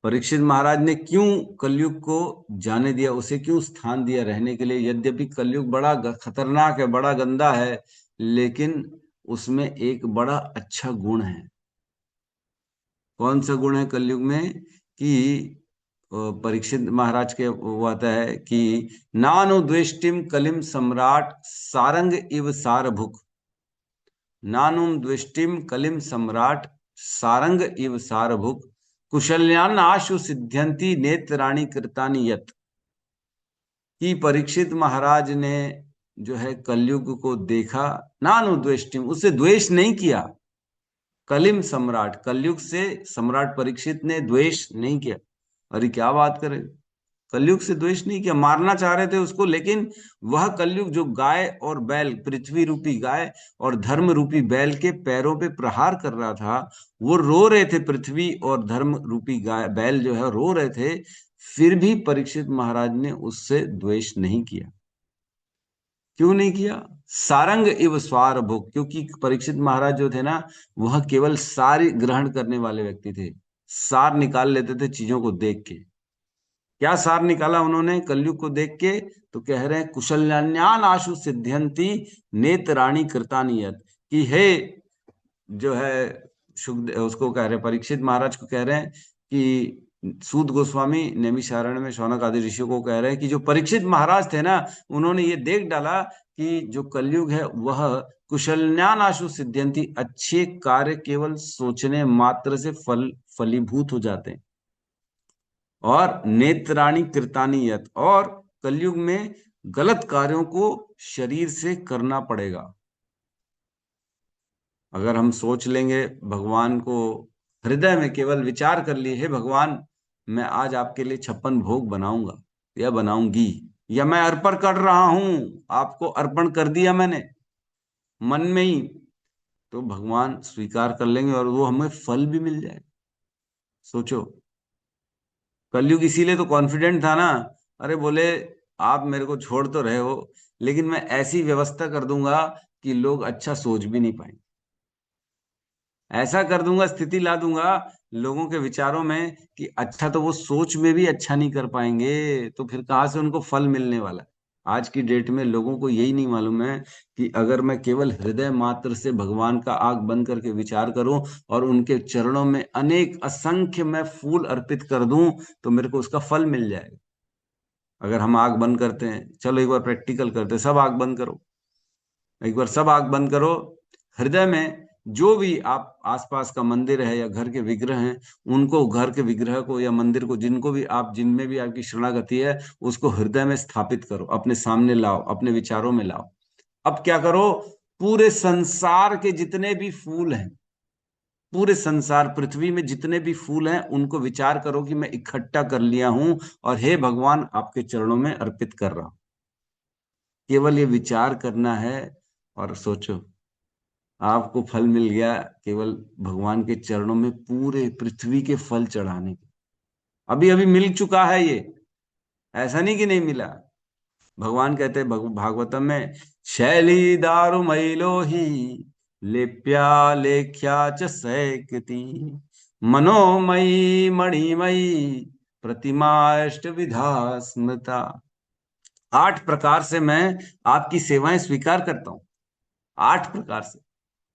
परीक्षित महाराज ने क्यों कलयुग को जाने दिया, उसे क्यों स्थान दिया रहने के लिए। यद्यपि कलयुग बड़ा खतरनाक है, बड़ा गंदा है, लेकिन उसमें एक बड़ा अच्छा गुण है। कौन सा गुण है कलयुग में? कि परीक्षित महाराज के वो आता है कि नानु द्वेष्टिम कलिम सम्राट सारंग इव सारभुक। नानुम द्वेष्टिम कलिम सम्राट सारंग इव सारभुक, कुशल्यान आशु सिद्ध्यंति नेत्राणि कृतानि यत। कि परीक्षित महाराज ने जो है कलयुग को देखा, नानु द्वेष्टिम, उससे द्वेष नहीं किया। कलिम सम्राट, कलयुग से सम्राट परीक्षित ने द्वेष नहीं किया। अरे क्या बात करे, कलयुग से द्वेष नहीं किया, मारना चाह रहे थे उसको, लेकिन वह कलयुग जो गाय और बैल, पृथ्वी रूपी गाय और धर्म रूपी बैल के पैरों पे प्रहार कर रहा था, वो रो रहे थे, पृथ्वी और धर्म रूपी गाय बैल जो है रो रहे थे, फिर भी परीक्षित महाराज ने उससे द्वेष नहीं किया। क्यों नहीं किया? सारंग इव स्वार भोग, क्योंकि परीक्षित महाराज जो थे ना, वह केवल सारी ग्रहण करने वाले व्यक्ति थे, सार निकाल लेते थे चीजों को देख के। क्या सार निकाला उन्होंने कलयुग को देख के? तो कह रहे हैं कुशल्यान्यान आशु सिद्ध्यंती नेत्राणि कृतानियत। कि हे, जो है शुभ, उसको कह रहे हैं, परीक्षित महाराज को कह रहे हैं कि सूत गोस्वामी नैमिषारण्य में शौनक आदि ऋषियों को कह रहे हैं कि जो परीक्षित महाराज थे ना, उन्होंने ये देख डाला कि जो कलयुग है वह कुशल्यान आशु सिद्ध्यंती, अच्छे कार्य केवल सोचने मात्र से फलीभूत हो जाते हैं। और नेत्राणि कृतानि यत, और कलयुग में गलत कार्यों को शरीर से करना पड़ेगा। अगर हम सोच लेंगे भगवान को, हृदय में केवल विचार कर लिए, हे भगवान, मैं आज आपके लिए 56 भोग बनाऊंगा या बनाऊंगी, या मैं अर्पण कर रहा हूं, आपको अर्पण कर दिया मैंने मन में ही, तो भगवान स्वीकार कर लेंगे और वो हमें फल भी मिल जाएगा। सोचो, कलयुग इसीलिए तो कॉन्फिडेंट था ना। अरे बोले, आप मेरे को छोड़ तो रहे हो, लेकिन मैं ऐसी व्यवस्था कर दूंगा कि लोग अच्छा सोच भी नहीं पाएंगे। ऐसा कर दूंगा, स्थिति ला दूंगा लोगों के विचारों में कि अच्छा, तो वो सोच में भी अच्छा नहीं कर पाएंगे, तो फिर कहाँ से उनको फल मिलने वाला है? आज की डेट में लोगों को यही नहीं मालूम है कि अगर मैं केवल हृदय मात्र से भगवान का आंख बंद करके विचार करूं और उनके चरणों में अनेक असंख्य मैं फूल अर्पित कर दूं, तो मेरे को उसका फल मिल जाएगा। अगर हम आंख बंद करते हैं, चलो एक बार प्रैक्टिकल करते हैं, सब आंख बंद करो, एक बार सब आंख बंद करो। हृदय में जो भी आप आसपास का मंदिर है या घर के विग्रह हैं, उनको, घर के विग्रह को या मंदिर को, जिनको भी आप, जिनमें भी आपकी शरणागति है, उसको हृदय में स्थापित करो, अपने सामने लाओ, अपने विचारों में लाओ। अब क्या करो, पूरे संसार के जितने भी फूल हैं, पूरे संसार पृथ्वी में जितने भी फूल हैं, उनको विचार करो कि मैं इकट्ठा कर लिया हूं और हे भगवान आपके चरणों में अर्पित कर रहा हूं। केवल ये विचार करना है, और सोचो, आपको फल मिल गया, केवल भगवान के चरणों में पूरे पृथ्वी के फल चढ़ाने के। अभी अभी मिल चुका है ये, ऐसा नहीं कि नहीं मिला। भगवान कहते हैं भागवतम में, शैली दारुमयी लोही लेप्या लेख्या च सैकती मनोमयी मणिमयी प्रतिमाष्ट विधा स्मृता। 8 प्रकार से मैं आपकी सेवाएं स्वीकार करता हूं, 8 प्रकार से।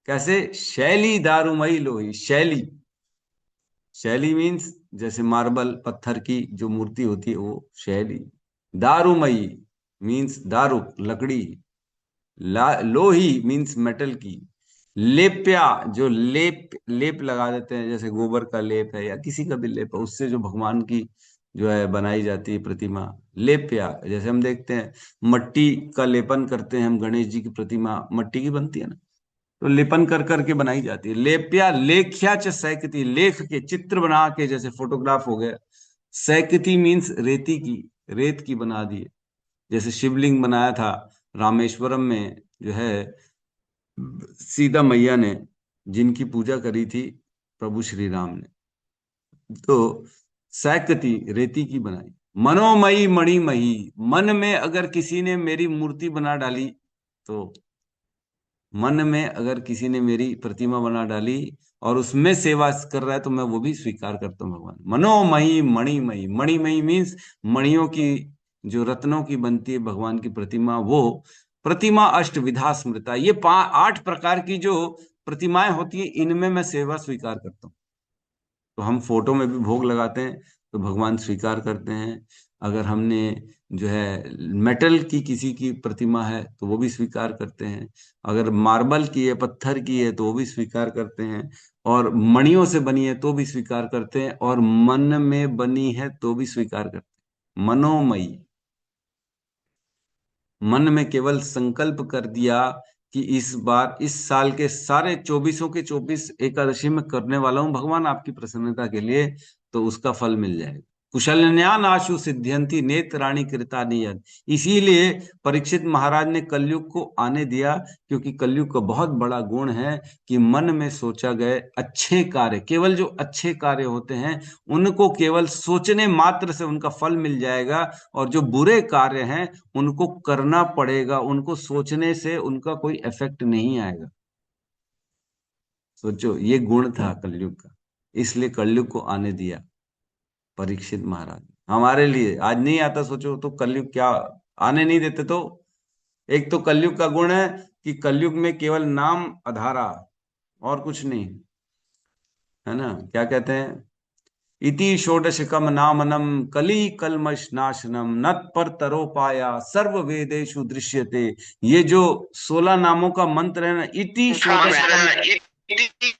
कैसे? शैली दारुमयी लोही, शैली, शैली मीन्स जैसे मार्बल पत्थर की जो मूर्ति होती है वो शैली। दारुमयी मीन्स दारू, लकड़ी। लोही मीन्स मेटल की। लेप्या, जो लेप लेप लगा देते हैं, जैसे गोबर का लेप है या किसी का भी लेप है, उससे जो भगवान की जो है बनाई जाती है प्रतिमा। लेप्या, जैसे हम देखते हैं मट्टी का लेपन करते हैं हम, गणेश जी की प्रतिमा मट्टी की बनती है ना, तो लेपन कर करके बनाई जाती है। लेप्या लेख्या च सैकती, लेख के चित्र बना के, जैसे फोटोग्राफ हो गया। सैकती मीन्स रेती की, रेत की बना दी। जैसे शिवलिंग बनाया था रामेश्वरम में, जो है सीता मैया ने जिनकी पूजा करी थी प्रभु श्री राम ने, तो सैकती रेती की बनाई। मनोमयी मणिमयी, मन में अगर किसी ने मेरी मूर्ति बना डाली, तो मन में अगर किसी ने मेरी प्रतिमा बना डाली और उसमें सेवा कर रहा है, तो मैं वो भी स्वीकार करता हूँ भगवान। मनोमयी मणिमयी, मणिमयी मीन्स मणियों की, जो रत्नों की बनती है भगवान की प्रतिमा, वो प्रतिमा अष्ट विधा स्मृता। ये 8 प्रकार की जो प्रतिमाएं होती है, इनमें मैं सेवा स्वीकार करता हूँ। तो हम फोटो में भी भोग लगाते हैं तो भगवान स्वीकार करते हैं। अगर हमने जो है मेटल की किसी की प्रतिमा है तो वो भी स्वीकार करते हैं। अगर मार्बल की है, पत्थर की है, तो वो भी स्वीकार करते हैं। और मणियों से बनी है तो भी स्वीकार करते हैं, और मन में बनी है तो भी स्वीकार करते हैं। मनोमयी, मन में केवल संकल्प कर दिया कि इस बार, इस साल के सारे 24 के 24 एकादशी में करने वाला हूं भगवान आपकी प्रसन्नता के लिए, तो उसका फल मिल जाएगा। कुशलन्यान आशु सिद्ध्यंति नेत्राणि कृता नियत। इसीलिए परीक्षित महाराज ने कलयुग को आने दिया, क्योंकि कलयुग का बहुत बड़ा गुण है कि मन में सोचा गए अच्छे कार्य, केवल जो अच्छे कार्य होते हैं उनको केवल सोचने मात्र से उनका फल मिल जाएगा, और जो बुरे कार्य हैं उनको करना पड़ेगा, उनको सोचने से उनका कोई इफेक्ट नहीं आएगा। सोचो, ये गुण था कलयुग का, इसलिए कलयुग को आने दिया परीक्षित महाराज हमारे लिए। आज नहीं आता, सोचो तो कलयुग क्या आने नहीं देते। तो एक तो कलयुग का गुण है कि कलयुग में केवल नाम अधारा, और कुछ नहीं, है ना। क्या कहते हैं? इति षोडशकम नामनम कली कलमश नाशनम नत पर तरोपाया सर्व वेदेषु दृश्यते। ये जो 16 नामों का मंत्र है ना, इति षोडशकम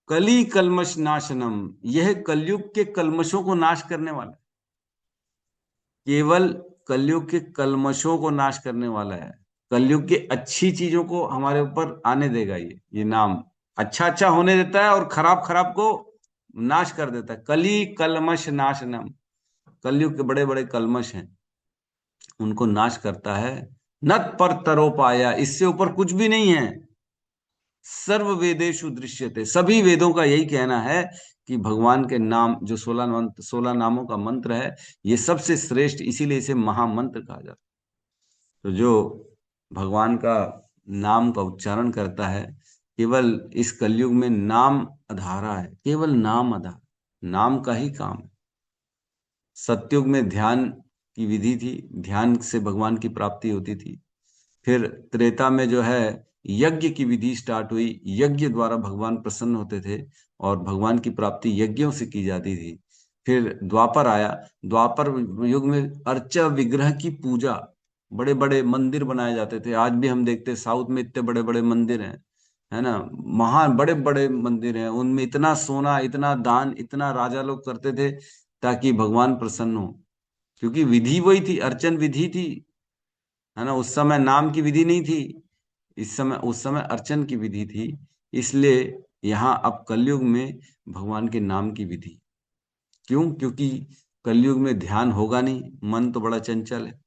कली कलमश नाशनम, यह कलयुग के कलमशों को नाश करने वाला है। केवल कलयुग के कलमशों को नाश करने वाला है। कलयुग की अच्छी चीजों को हमारे ऊपर आने देगा ये नाम। अच्छा अच्छा होने देता है और खराब खराब को नाश कर देता है। कली कलमश नाशनम, कलयुग के बड़े बड़े कलमश हैं उनको नाश करता है। नत पर तरोपाया, इससे ऊपर कुछ भी नहीं है। सर्व वेदेषु दृश्यते, सभी वेदों का यही कहना है कि भगवान के नाम जो 16 नामों का मंत्र है, ये सबसे श्रेष्ठ, इसीलिए इसे महामंत्र कहा जाता है। तो जो भगवान का नाम का उच्चारण करता है, केवल इस कलयुग में नाम अधारा है, केवल नाम आधार, नाम का ही काम है। सतयुग में ध्यान की विधि थी, ध्यान से भगवान की प्राप्ति होती थी। फिर त्रेता में जो है यज्ञ की विधि स्टार्ट हुई, यज्ञ द्वारा भगवान प्रसन्न होते थे और भगवान की प्राप्ति यज्ञों से की जाती थी। फिर द्वापर आया, द्वापर युग में अर्चा विग्रह की पूजा, बड़े बड़े मंदिर बनाए जाते थे। आज भी हम देखते हैं साउथ में इतने बड़े बड़े मंदिर हैं, है ना, महान बड़े बड़े मंदिर हैं, उनमें इतना सोना, इतना दान, इतना राजा लोग करते थे ताकि भगवान प्रसन्न हो। क्योंकि विधि वही थी, अर्चन विधि थी, है ना। उस समय नाम की विधि नहीं थी, इस समय उस समय अर्चन की विधि थी। इसलिए यहाँ अब कलयुग में भगवान के नाम की विधि। क्यों? क्योंकि कलयुग में ध्यान होगा नहीं, मन तो बड़ा चंचल है।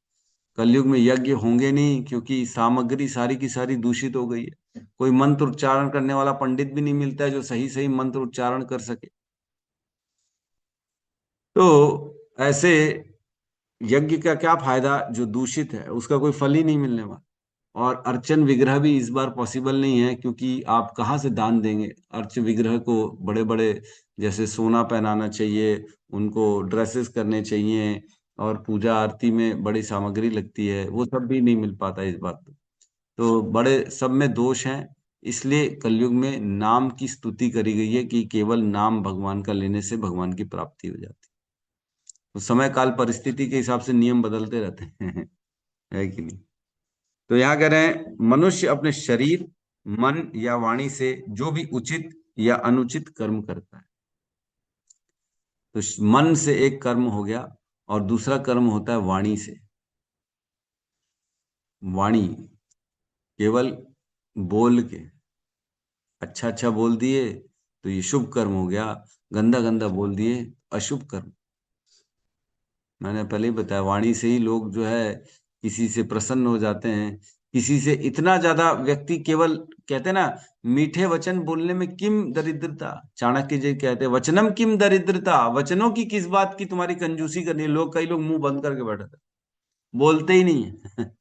कलयुग में यज्ञ होंगे नहीं, क्योंकि सामग्री सारी की सारी दूषित हो गई है। कोई मंत्र उच्चारण करने वाला पंडित भी नहीं मिलता है जो सही सही मंत्र उच्चारण कर सके। तो ऐसे यज्ञ का क्या फायदा जो दूषित है, उसका कोई फल ही नहीं मिलने वाला। और अर्चन विग्रह भी इस बार पॉसिबल नहीं है, क्योंकि आप कहाँ से दान देंगे अर्च विग्रह को? बड़े बड़े जैसे सोना पहनाना चाहिए, उनको ड्रेसेस करने चाहिए, और पूजा आरती में बड़ी सामग्री लगती है, वो सब भी नहीं मिल पाता इस बार। तो बड़े सब में दोष हैं। इसलिए कलयुग में नाम की स्तुति करी गई है कि केवल नाम भगवान का लेने से भगवान की प्राप्ति हो जाती है। तो समय काल परिस्थिति के हिसाब से नियम बदलते रहते हैं। है कि नहीं? तो यहाँ कह रहे हैं, मनुष्य अपने शरीर, मन या वाणी से जो भी उचित या अनुचित कर्म करता है। तो मन से एक कर्म हो गया, और दूसरा कर्म होता है वाणी से। वाणी केवल बोल के, अच्छा अच्छा बोल दिए तो ये शुभ कर्म हो गया, गंदा गंदा बोल दिए अशुभ कर्म। मैंने पहले ही बताया, वाणी से ही लोग जो है किसी से प्रसन्न हो जाते हैं। किसी से इतना ज्यादा व्यक्ति केवल, कहते हैं ना, मीठे वचन बोलने में किम दरिद्रता। चाणक्य जी कहते हैं, वचनम किम दरिद्रता, वचनों की किस बात की तुम्हारी कंजूसी करनी है। लोग, कई लोग मुंह बंद करके बैठे थे, बोलते ही नहीं है।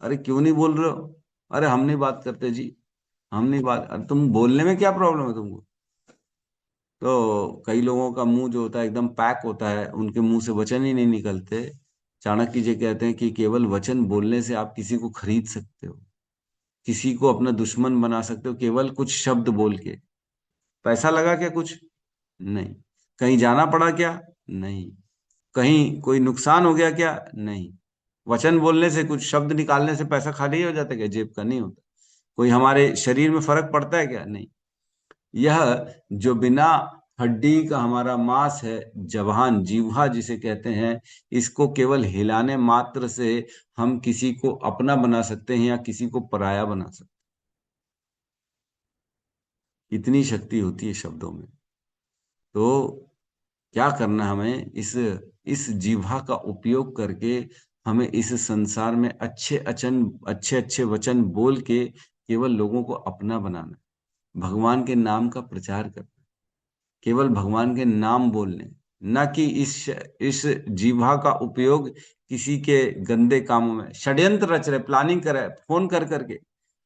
अरे क्यों नहीं बोल रहे हो? अरे हम नहीं बात करते जी, हम नहीं बात। अरे तुम बोलने में क्या प्रॉब्लम है तुमको? तो कई लोगों का मुंह जो होता है एकदम पैक होता है, उनके मुंह से वचन ही नहीं निकलते। चाणक्य जी कहते हैं कि केवल वचन बोलने से आप किसी को खरीद सकते हो, किसी को अपना दुश्मन बना सकते हो, केवल कुछ शब्द बोल के। पैसा लगा क्या कुछ? नहीं। कहीं जाना पड़ा क्या? नहीं। कहीं कोई नुकसान हो गया क्या? नहीं। वचन बोलने से, कुछ शब्द निकालने से पैसा खाली हो जाता है क्या? जेब का नहीं होता। कोई हमारे शरीर में फर्क पड़ता है क्या? नहीं। यह जो बिना हड्डी का हमारा मांस है, जबान, जीवा जिसे कहते हैं, इसको केवल हिलाने मात्र से हम किसी को अपना बना सकते हैं या किसी को पराया बना सकते हैं। इतनी शक्ति होती है शब्दों में। तो क्या करना हमें, इस जीवा का उपयोग करके हमें इस संसार में अच्छे अच्छे वचन बोल के केवल लोगों को अपना बनाना, भगवान के नाम का प्रचार करना, केवल भगवान के नाम बोलने। न कि इस जीवा का उपयोग किसी के गंदे कामों में, षड्यंत्र रच रहे, प्लानिंग कर रहे, फोन कर करके,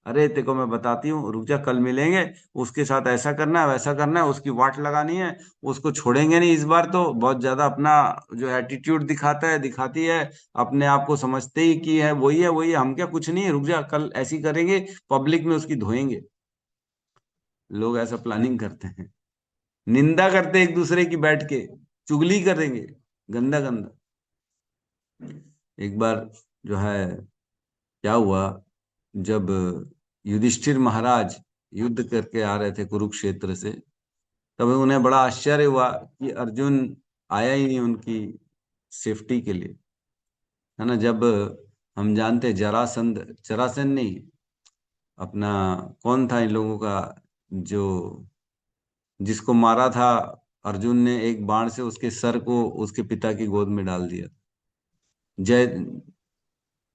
अरे तेको मैं बताती हूँ, रुक जा, कल मिलेंगे, उसके साथ ऐसा करना है, वैसा करना है, उसकी वाट लगानी है, उसको छोड़ेंगे नहीं इस बार, तो बहुत ज्यादा अपना जो एटीट्यूड दिखाता है, दिखाती है, अपने आप को समझते ही कि है वही है वही है, हम क्या कुछ नहीं है, रुक जा, कल ऐसी करेंगे, पब्लिक में उसकी धोएंगे। लोग ऐसा प्लानिंग करते हैं, निंदा करते एक दूसरे की बैठ के, चुगली करेंगे, गंदा गंदा। एक बार जो है क्या हुआ, जब युधिष्ठिर महाराज युद्ध करके आ रहे थे कुरुक्षेत्र से, तब उन्हें बड़ा आश्चर्य हुआ कि अर्जुन आया ही नहीं उनकी सेफ्टी के लिए। है ना? जब हम जानते हैं, जरासंध, जरासंध नहीं, अपना कौन था इन लोगों का, जो जिसको मारा था अर्जुन ने एक बाण से, उसके सर को उसके पिता की गोद में डाल दिया। जय,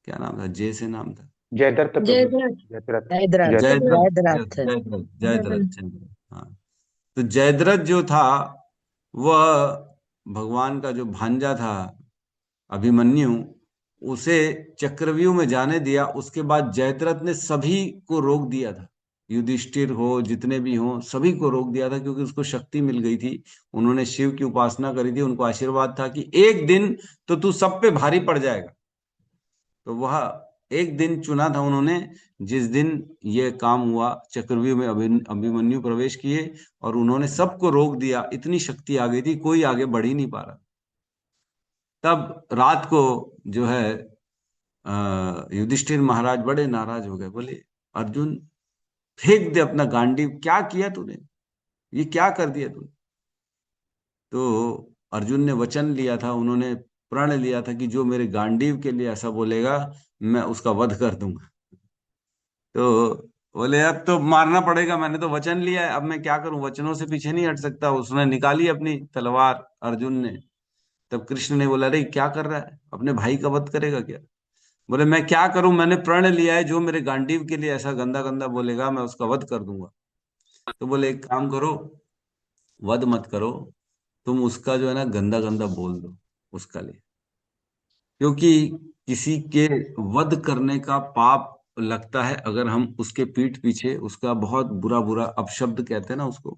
क्या नाम था, जय से नाम था। जयद्रथ प्रभु। जयद्रथ। जयद्रथ। जयद्रथ। जयद्रथ। जयद्रथ, जयद्रथ। जयद्रथ, जयद्रथ, जयद्रथ। जयद्रथ, हाँ। तो जयद्रथ जो था, वह भगवान का जो भांजा था अभिमन्यु, उसे चक्रव्यूह में जाने दिया। उसके बाद जयद्रथ ने सभी को रोक दिया था, युधिष्ठिर हो, जितने भी हो, सभी को रोक दिया था, क्योंकि उसको शक्ति मिल गई थी। उन्होंने शिव की उपासना करी थी, उनको आशीर्वाद था कि एक दिन तो तू सब पे भारी पड़ जाएगा। तो वह एक दिन चुना था उन्होंने, जिस दिन ये काम हुआ, चक्रव्यूह में अभिमन्यु प्रवेश किए, और उन्होंने सबको रोक दिया। इतनी शक्ति आ गई थी, कोई आगे बढ़ ही नहीं पा रहा। तब रात को जो है युधिष्ठिर महाराज बड़े नाराज हो गए, बोले, अर्जुन, फेंक दे अपना गांडीव, क्या किया तूने, ये क्या कर दिया तूने? तो अर्जुन ने वचन लिया था, उन्होंने प्रण लिया था कि जो मेरे गांडीव के लिए ऐसा बोलेगा, मैं उसका वध कर दूंगा। तो बोले, अब तो मारना पड़ेगा, मैंने तो वचन लिया है, अब मैं क्या करूं, वचनों से पीछे नहीं हट सकता। उसने निकाली अपनी तलवार, अर्जुन ने। तब कृष्ण ने बोला, अरे क्या कर रहा है, अपने भाई का वध करेगा क्या? बोले, मैं क्या करूं, मैंने प्रण लिया है, जो मेरे गांडीव के लिए ऐसा गंदा गंदा बोलेगा, मैं उसका वध कर दूंगा। तो बोले, एक काम करो, वध मत करो, तुम उसका जो है ना गंदा गंदा बोल दो उसका लिए, क्योंकि किसी के वध करने का पाप लगता है अगर हम उसके पीठ पीछे उसका बहुत बुरा बुरा अपशब्द कहते हैं ना उसको,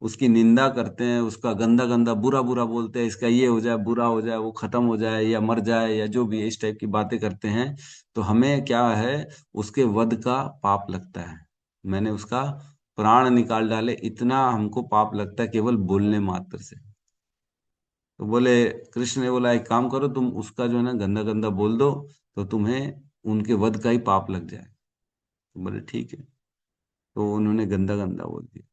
उसकी निंदा करते हैं, उसका गंदा गंदा बुरा बुरा बोलते हैं, इसका ये हो जाए, बुरा हो जाए, वो खत्म हो जाए या मर जाए या जो भी है, इस टाइप की बातें करते हैं। तो हमें क्या है, उसके वध का पाप लगता है। मैंने उसका प्राण निकाल डाले, इतना हमको पाप लगता है केवल बोलने मात्र से। तो बोले, कृष्ण ने बोला एक काम करो, तुम उसका जो है ना गंदा गंदा बोल दो, तो तुम्हें उनके वध का ही पाप लग जाए। तो बोले ठीक है। तो उन्होंने गंदा गंदा बोल दिया।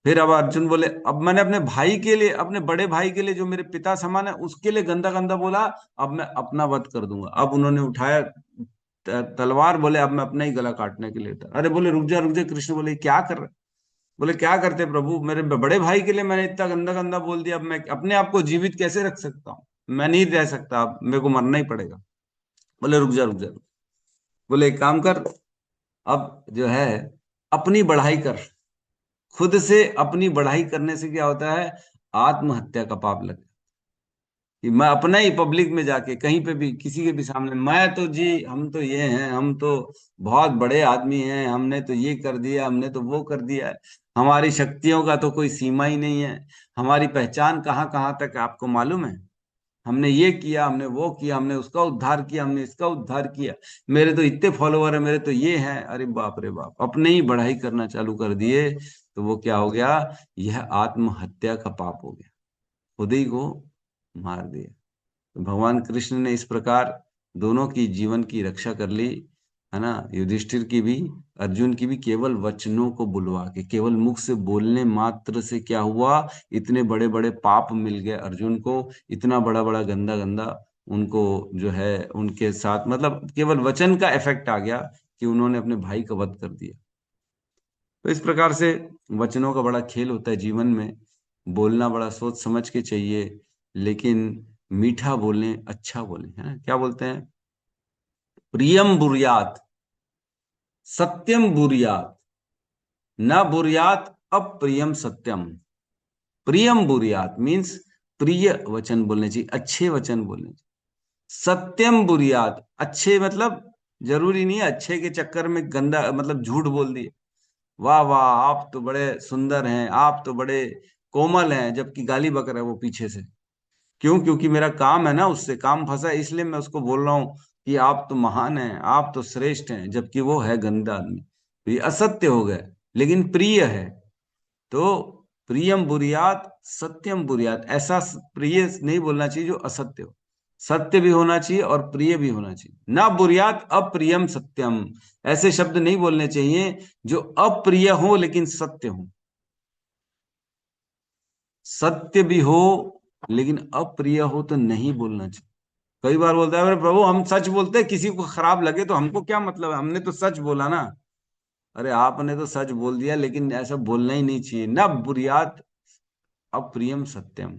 फिर अब अर्जुन बोले, अब मैंने अपने भाई के लिए, अपने बड़े भाई के लिए जो मेरे पिता समान है उसके लिए गंदा गंदा बोला, अब मैं अपना वध कर दूंगा। अब उन्होंने उठाया तलवार, बोले अब मैं अपना ही गला काटने के लिए था। अरे बोले रुक जा, कृष्ण बोले क्या कर रहे? बोले क्या करते प्रभु, मेरे बड़े भाई के लिए मैंने इतना गंदा गंदा बोल दिया, अब मैं अपने आप को जीवित कैसे रख सकता हूँ? मैं नहीं रह सकता, अब मेरे को मरना ही पड़ेगा। बोले रुक जा रुक जा। बोले एक काम कर, अब जो है अपनी बढ़ाई कर। खुद से अपनी बढ़ाई करने से क्या होता है, आत्महत्या का पाप लग, कि मैं अपना ही पब्लिक में जाके कहीं पे भी किसी के भी सामने, मैं तो जी हम तो ये हैं, हम तो बहुत बड़े आदमी हैं, हमने तो ये कर दिया, हमने तो वो कर दिया है, हमारी शक्तियों का तो कोई सीमा ही नहीं है, हमारी पहचान कहाँ कहाँ तक है, आपको मालूम है? हमने ये किया, हमने वो किया, हमने उसका उद्धार किया, हमने इसका उद्धार किया, मेरे तो इतने फॉलोवर है, मेरे तो ये हैं। अरे बाप रे बाप, अपने ही बढ़ाई करना चालू कर दिए। तो वो क्या हो गया, यह आत्महत्या का पाप हो गया, खुद ही को मार दिया। तो भगवान कृष्ण ने इस प्रकार दोनों की जीवन की रक्षा कर ली, है ना, युधिष्ठिर की भी, अर्जुन की भी, केवल वचनों को बुलवा के, केवल मुख से बोलने मात्र से क्या हुआ, इतने बड़े बड़े पाप मिल गए अर्जुन को, इतना बड़ा बड़ा गंदा गंदा उनको जो है उनके साथ, मतलब केवल वचन का इफेक्ट आ गया कि उन्होंने अपने भाई का वध कर दिया। तो इस प्रकार से वचनों का बड़ा खेल होता है जीवन में। बोलना बड़ा सोच समझ के चाहिए, लेकिन मीठा बोलें, अच्छा बोलें, है ना, क्या बोलते हैं, प्रियम बुर्यात, सत्यम बुर्यात, न बुर्यात अप्रियम सत्यम। प्रियम बुर्यात मीन्स प्रिय वचन बोलने चाहिए, अच्छे वचन बोलने चाहिए। सत्यम बुर्यात, अच्छे मतलब जरूरी नहीं है अच्छे के चक्कर में गंदा मतलब झूठ बोल दिए, वाह वाह आप तो बड़े सुंदर हैं, आप तो बड़े कोमल हैं, जबकि गाली बक रहा है वो पीछे से। क्यों? क्योंकि मेरा काम है ना, उससे काम फंसा है, इसलिए मैं उसको बोल रहा हूँ कि आप तो महान हैं, आप तो श्रेष्ठ हैं, जबकि वो है गंदा आदमी। तो ये असत्य हो गया, लेकिन प्रिय है। तो प्रियम बुरियात सत्यम बुरियात, ऐसा प्रिय नहीं बोलना चाहिए जो असत्य हो, सत्य भी होना चाहिए और प्रिय भी होना चाहिए। ना बुरियात अप्रियम सत्यम, ऐसे शब्द नहीं बोलने चाहिए जो अप्रिय हो लेकिन सत्य हो। सत्य भी हो लेकिन अप्रिय हो तो नहीं बोलना चाहिए। कई बार बोलता है, अरे प्रभु हम सच बोलते हैं, किसी को खराब लगे तो हमको क्या मतलब है, हमने तो सच बोला ना। अरे आपने तो सच बोल दिया, लेकिन ऐसा बोलना ही नहीं चाहिए। ना बुरियात अप्रियम सत्यम।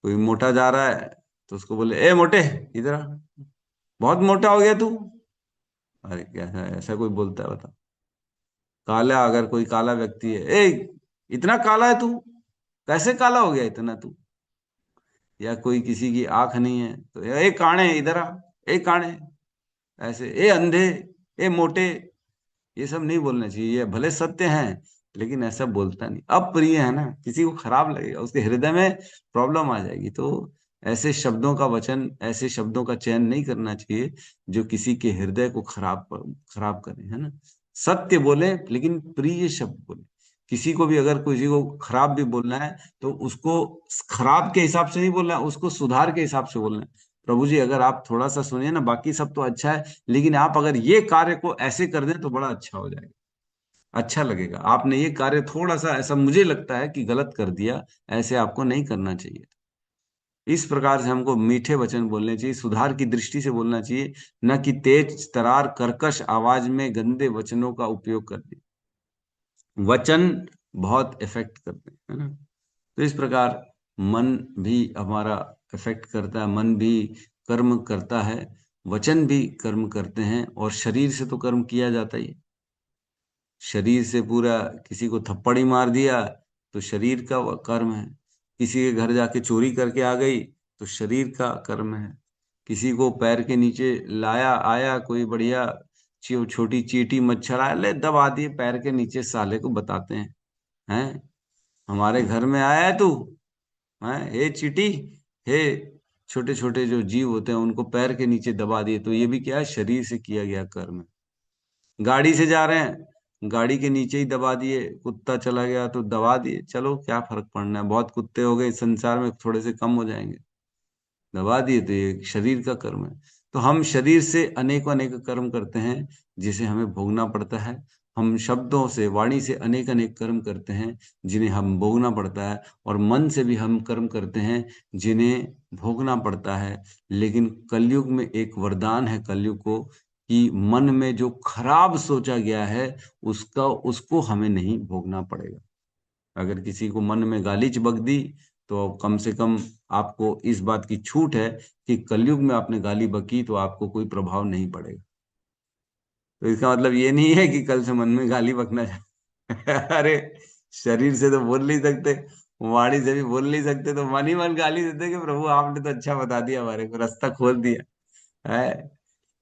कोई मोटा जा रहा है तो उसको बोले, ए मोटे इधर आ, बहुत मोटा हो गया तू। अरे क्या है, ऐसा कोई बोलता है बता? काला, अगर कोई काला व्यक्ति है, ए इतना काला है तू, कैसे काला हो गया इतना तू? या कोई किसी की आंख नहीं है तो ए काणे इधर आ, ए काणे, ऐसे ए अंधे, ए मोटे, ये सब नहीं बोलना चाहिए। ये भले सत्य हैं लेकिन ऐसा बोलता नहीं, अप्रिय है ना, किसी को खराब लगेगा, उसके हृदय में प्रॉब्लम आ जाएगी। तो ऐसे शब्दों का वचन, ऐसे शब्दों का चयन नहीं करना चाहिए जो किसी के हृदय को खराब करें, है ना। सत्य बोले लेकिन प्रिय शब्द बोले। किसी को भी अगर किसी को खराब भी बोलना है तो उसको खराब के हिसाब से नहीं बोलना है, उसको सुधार के हिसाब से बोलना है। प्रभु जी अगर आप थोड़ा सा सुनिए ना, बाकी सब तो अच्छा है, लेकिन आप अगर ये कार्य को ऐसे कर दें तो बड़ा अच्छा हो जाएगा, अच्छा लगेगा। आपने ये कार्य थोड़ा सा ऐसा मुझे लगता है कि गलत कर दिया, ऐसे आपको नहीं करना चाहिए। इस प्रकार से हमको मीठे वचन बोलने चाहिए, सुधार की दृष्टि से बोलना चाहिए, न कि तेज तरार कर्कश आवाज में गंदे वचनों का उपयोग करके। वचन बहुत इफेक्ट करते हैं, है ना। तो इस प्रकार मन भी हमारा इफेक्ट करता है, मन भी कर्म करता है, वचन भी कर्म करते हैं, और शरीर से तो कर्म किया जाता ही है। शरीर से पूरा किसी को थप्पड़ ही मार दिया तो शरीर का वह कर्म है। किसी के घर जाके चोरी करके आ गई तो शरीर का कर्म है। किसी को पैर के नीचे लाया आया कोई बढ़िया छोटी चींटी मच्छर आया, ले दबा दिए पैर के नीचे, साले को बताते हैं हमारे घर में आया है तू, हैं हे चींटी, हे। छोटे छोटे जो जीव होते हैं उनको पैर के नीचे दबा दिए, तो ये भी क्या है, शरीर से किया गया कर्म है। गाड़ी से जा रहे हैं, गाड़ी के नीचे ही दबा दिए, कुत्ता चला गया तो दबा दिए, चलो क्या फर्क पड़ना है, बहुत कुत्ते हो गए संसार में, थोड़े से कम हो जाएंगे, दबा दिए, तो ये शरीर का कर्म है। तो हम शरीर से अनेक अनेक कर्म करते हैं जिसे हमें भोगना पड़ता है। हम शब्दों से, वाणी से अनेक अनेक कर्म करते हैं जिन्हें हम भोगना पड़ता है, और मन से भी हम कर्म करते हैं जिन्हें भोगना पड़ता है। लेकिन कलयुग में एक वरदान है कलयुग को, कि मन में जो खराब सोचा गया है उसका उसको हमें नहीं भोगना पड़ेगा। अगर किसी को मन में गाली बक दी तो कम से कम आपको इस बात की छूट है कि कलयुग में आपने गाली बकी तो आपको कोई प्रभाव नहीं पड़ेगा। तो इसका मतलब ये नहीं है कि कल से मन में गाली बकना अरे, शरीर से तो बोल नहीं सकते, वाणी से भी बोल नहीं सकते, तो मन ही मन गाली देते कि प्रभु आपने तो अच्छा बता दिया, हमारे को रास्ता खोल दिया है।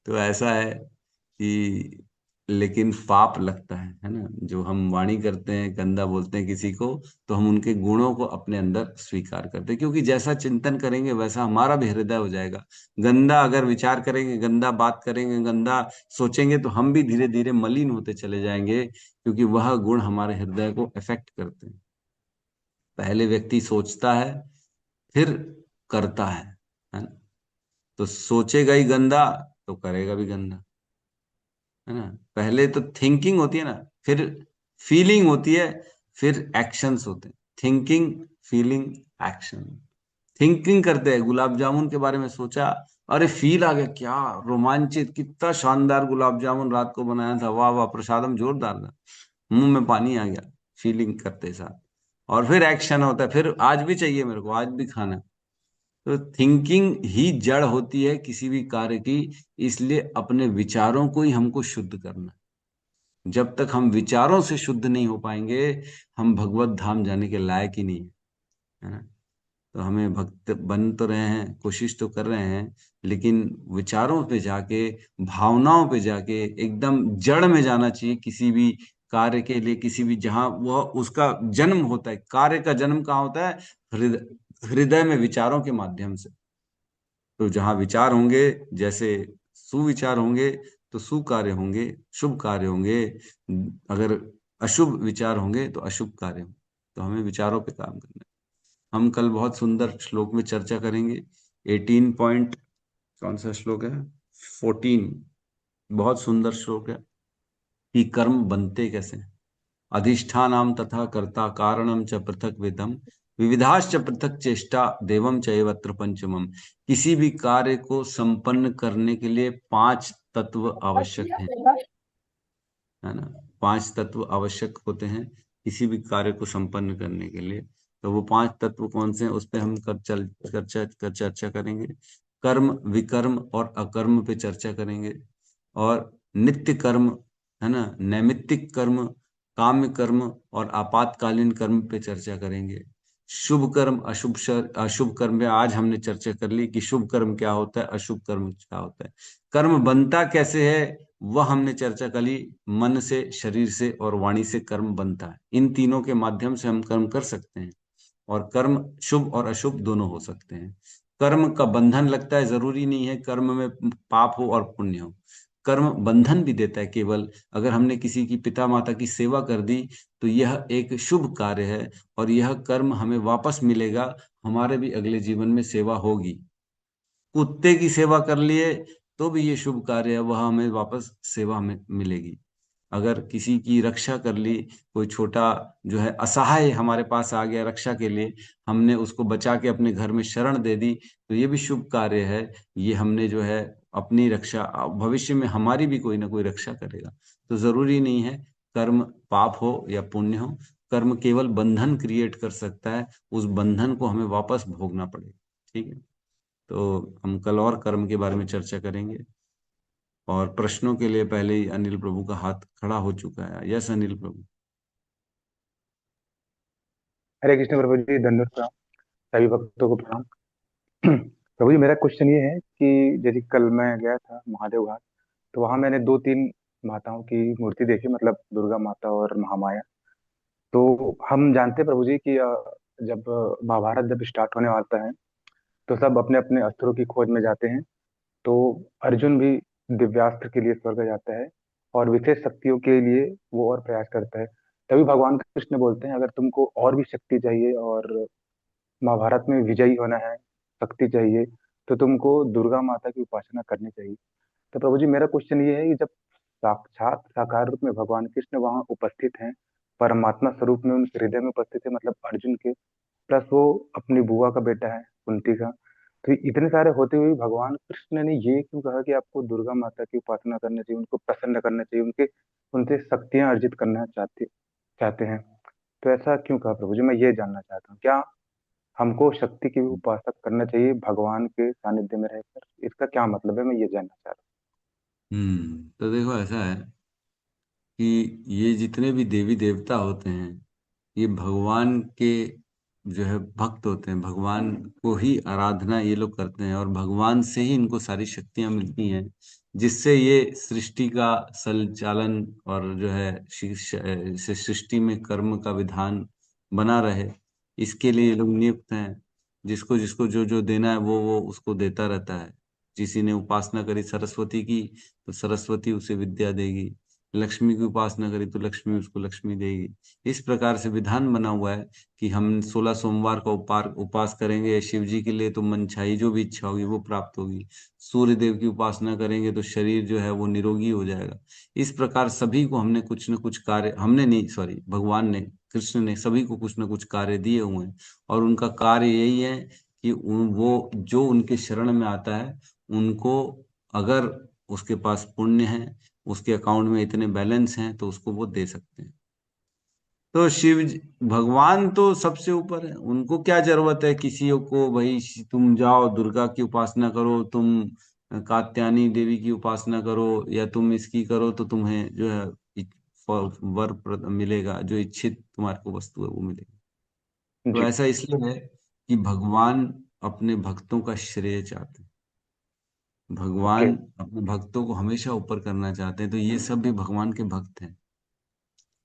तो ऐसा है कि, लेकिन पाप लगता है ना, जो हम वाणी करते हैं, गंदा बोलते हैं किसी को, तो हम उनके गुणों को अपने अंदर स्वीकार करते हैं, क्योंकि जैसा चिंतन करेंगे वैसा हमारा भी हृदय हो जाएगा। गंदा अगर विचार करेंगे, गंदा बात करेंगे, गंदा सोचेंगे, तो हम भी धीरे धीरे मलिन होते चले जाएंगे, क्योंकि वह गुण हमारे हृदय को अफेक्ट करते हैं। पहले व्यक्ति सोचता है, फिर करता है ना। तो सोचेगा ही गंदा तो करेगा भी गंदा, है ना। पहले तो थिंकिंग होती है ना, फिर फीलिंग होती है, फिर एक्शंस होते हैं। Thinking, feeling, action. थिंकिंग करते हैं, गुलाब जामुन के बारे में सोचा, अरे फील आ गया, क्या रोमांचित, कितना शानदार गुलाब जामुन रात को बनाया था, वाह वाह प्रसादम जोरदार था, मुंह में पानी आ गया, फीलिंग करते साथ। और फिर एक्शन होता है, फिर आज भी चाहिए मेरे को, आज भी खाना है। तो थिंकिंग ही जड़ होती है किसी भी कार्य की। इसलिए अपने विचारों को ही हमको शुद्ध करना है। जब तक हम विचारों से शुद्ध नहीं हो पाएंगे, हम भगवत धाम जाने के लायक ही नहीं है ना। तो हमें भक्त बन तो रहे हैं, कोशिश तो कर रहे हैं, लेकिन विचारों पे जाके, भावनाओं पे जाके एकदम जड़ में जाना चाहिए किसी भी कार्य के लिए। किसी भी, जहां वह उसका जन्म होता है, कार्य का जन्म कहाँ होता है, हृदय, हृदय में, विचारों के माध्यम से। तो जहां विचार होंगे, जैसे सुविचार होंगे तो सुकार्य होंगे, शुभ कार्य होंगे। अगर अशुभ विचार होंगे तो अशुभ कार्य होंगे। तो हमें विचारों पे काम करना है। हम कल बहुत सुंदर श्लोक में चर्चा करेंगे। 18 पॉइंट, कौन सा श्लोक है, 14, बहुत सुंदर श्लोक है कि कर्म बनते कैसे हैं। अधिष्ठानाम तथा कर्ता कारणम च पृथक विदम, विविधाश्च पृथक चेष्टा देवम चैवत्र पंचमम। किसी भी कार्य को संपन्न करने के लिए पांच तत्व आवश्यक हैं, है ना। पांच तत्व आवश्यक होते हैं किसी भी कार्य को संपन्न करने के लिए। तो वो पांच तत्व कौन से हैं, उस पे हम चर्चा करेंगे। कर्म, विकर्म और अकर्म पे चर्चा करेंगे। और नित्य कर्म, है ना, नैमित्तिक कर्म, काम्य कर्म और आपातकालीन कर्म पे चर्चा करेंगे। शुभ कर्म, अशुभ कर्म में आज हमने चर्चा कर ली कि शुभ कर्म क्या होता है, अशुभ कर्म क्या होता है। कर्म बनता कैसे है वह हमने चर्चा कर ली। मन से, शरीर से और वाणी से कर्म बनता है। इन तीनों के माध्यम से हम कर्म कर सकते हैं, और कर्म शुभ और अशुभ दोनों हो सकते हैं। कर्म का बंधन लगता है, जरूरी नहीं है कर्म में पाप हो और पुण्य हो। कर्म बंधन भी देता है केवल, अगर हमने किसी की पिता माता की सेवा कर दी तो यह एक शुभ कार्य है, और यह कर्म हमें वापस मिलेगा, हमारे भी अगले जीवन में सेवा होगी। कुत्ते की सेवा कर लिए तो भी ये शुभ कार्य है, वह हमें वापस सेवा में मिलेगी। अगर किसी की रक्षा कर ली, कोई छोटा जो है असहाय हमारे पास आ गया रक्षा के लिए, हमने उसको बचा के अपने घर में शरण दे दी, तो ये भी शुभ कार्य है। ये हमने जो है अपनी रक्षा, भविष्य में हमारी भी कोई ना कोई रक्षा करेगा। तो जरूरी नहीं है कर्म पाप हो या पुण्य हो, कर्म केवल बंधन क्रिएट कर सकता है, उस बंधन को हमें वापस भोगना पड़ेगा। ठीक है। तो हम कल और कर्म के बारे में चर्चा करेंगे। और प्रश्नों के लिए पहले ही अनिल प्रभु का हाथ खड़ा हो चुका है। यस अनिल प्रभु। हरे कृष्ण प्रभु जी, दंडवत प्रणाम। सभी भक्तों को प्रणाम। प्रभु जी, मेरा क्वेश्चन ये है कि जैसे कल मैं गया था महादेव घाट, तो वहां मैंने दो तीन माताओं की मूर्ति देखी, मतलब दुर्गा माता और महामाया। तो हम जानते हैं प्रभु जी कि जब महाभारत जब स्टार्ट होने वाला है, तो सब अपने अपने अस्त्रों की खोज में जाते हैं। तो अर्जुन भी दिव्यास्त्र के लिए स्वर्ग जाता है, और विशेष शक्तियों के लिए वो और प्रयास करता है। तभी भगवान कृष्ण बोलते हैं, अगर तुमको और भी शक्ति चाहिए और महाभारत में विजयी होना है, शक्ति चाहिए, तो तुमको दुर्गा माता की उपासना करनी चाहिए। तो प्रभु जी, मेरा क्वेश्चन ये है कि जब साक्षात साकार रूप में भगवान कृष्ण वहाँ उपस्थित हैं, परमात्मा स्वरूप में उनके हृदय में उपस्थित है, मतलब अर्जुन के, प्लस वो अपनी बुआ का बेटा है, कुंती का। तो इतने सारे होते हुए भी भगवान कृष्ण ने ये क्यों कहा कि आपको दुर्गा माता की उपासना करनी चाहिए, उनको प्रसन्न करना चाहिए, उनके उनसे शक्तियां अर्जित करना चाहते चाहते हैं? तो ऐसा क्यों कहा प्रभु जी? मैं ये जानना चाहता हूँ, क्या हमको शक्ति की भी उपासना करना चाहिए भगवान के सानिध्य में रहकर? इसका क्या मतलब है, मैं ये जानना चाह तो देखो ऐसा है कि ये जितने भी देवी देवता होते हैं, ये भगवान के जो है भक्त होते हैं। भगवान को ही आराधना ये लोग करते हैं और भगवान से ही इनको सारी शक्तियां मिलती हैं, जिससे ये सृष्टि का संचालन और जो है सृष्टि में कर्म का विधान बना रहे, इसके लिए ये लोग नियुक्त हैं। जिसको जिसको जो जो देना है वो उसको देता रहता है। किसी ने उपासना करी सरस्वती की, तो सरस्वती उसे विद्या देगी। लक्ष्मी की उपासना करी तो लक्ष्मी उसको लक्ष्मी देगी। इस प्रकार से विधान बना हुआ है कि हम 16 सोमवार का उपास करेंगे शिव जी के लिए, तो मनचाही जो भी इच्छा होगी वो प्राप्त होगी। सूर्य देव की उपासना करेंगे तो शरीर जो है वो निरोगी हो जाएगा। इस प्रकार सभी को हमने कुछ न कुछ कार्य, हमने नहीं, सॉरी, भगवान ने, कृष्ण ने सभी को कुछ न कुछ कार्य दिए हुए हैं। और उनका कार्य यही है कि वो जो उनके शरण में आता है, उनको, अगर उसके पास पुण्य है, उसके अकाउंट में इतने बैलेंस हैं, तो उसको वो दे सकते हैं। तो भगवान तो सबसे ऊपर है, उनको क्या जरूरत है किसी को, भाई तुम जाओ दुर्गा की उपासना करो, तुम कात्यायनी देवी की उपासना करो, या तुम इसकी करो तो तुम्हें जो है मिलेगा, जो इच्छित तुम्हारे को वस्तु है वो मिलेगी। रहा। तो जी। ऐसा इसलिए है कि भगवान अपने भक्तों का श्रेय चाहते हैं। ओके। भगवान अपने भक्तों को हमेशा ऊपर करना चाहते हैं, तो ये सब भी भगवान के भक्त हैं।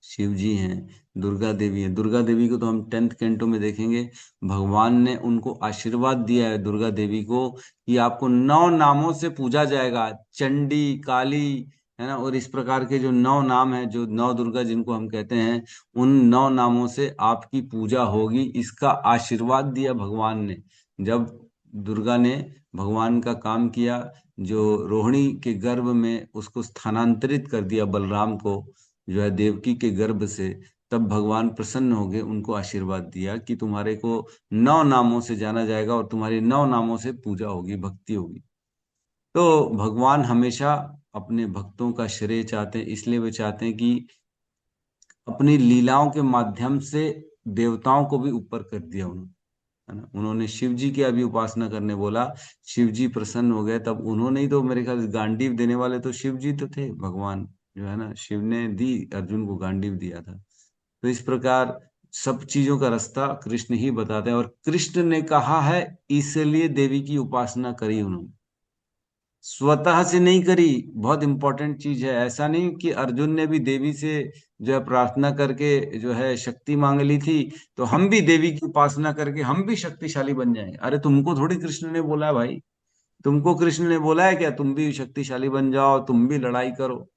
शिव जी हैं, दुर्गा देवी है। दुर्गा देवी को तो हम 10th कैंटो में देखेंगे, भगवान ने उनको आशीर्वाद दिया है दुर्गा देवी को कि आपको 9 नामों से पूजा जाएगा। चंडी, काली, है ना, और इस प्रकार के जो 9 नाम हैं, जो 9 दुर्गा जिनको हम कहते हैं, उन 9 नामों से आपकी पूजा होगी, इसका आशीर्वाद दिया भगवान ने। जब दुर्गा ने भगवान का काम किया, जो रोहिणी के गर्भ में उसको स्थानांतरित कर दिया बलराम को, जो है देवकी के गर्भ से, तब भगवान प्रसन्न हो गए, उनको आशीर्वाद दिया कि तुम्हारे को 9 नामों से जाना जाएगा और तुम्हारी 9 नामों से पूजा होगी, भक्ति होगी। तो भगवान हमेशा अपने भक्तों का श्रेय चाहते हैं, इसलिए वे चाहते हैं कि अपनी लीलाओं के माध्यम से देवताओं को भी ऊपर कर दिया उन्होंने, है ना। उन्होंने शिव जी की अभी उपासना करने बोला, शिव जी प्रसन्न हो गए, तब उन्होंने ही तो, मेरे ख्याल से गांडीव देने वाले तो शिव जी तो थे, भगवान जो है ना, शिव ने दी अर्जुन को गांडीव दिया था। तो इस प्रकार सब चीजों का रास्ता कृष्ण ही बताते हैं, और कृष्ण ने कहा है, इसलिए देवी की उपासना करी उन्होंने, स्वतः से नहीं करी। बहुत इंपॉर्टेंट चीज है, ऐसा नहीं कि अर्जुन ने भी देवी से जो है प्रार्थना करके जो है शक्ति मांग ली थी, तो हम भी देवी की उपासना करके हम भी शक्तिशाली बन जाएंगे। अरे तुमको थोड़ी कृष्ण ने बोला है भाई, तुमको कृष्ण ने बोला है क्या तुम भी शक्तिशाली बन जाओ, तुम भी लड़ाई करो?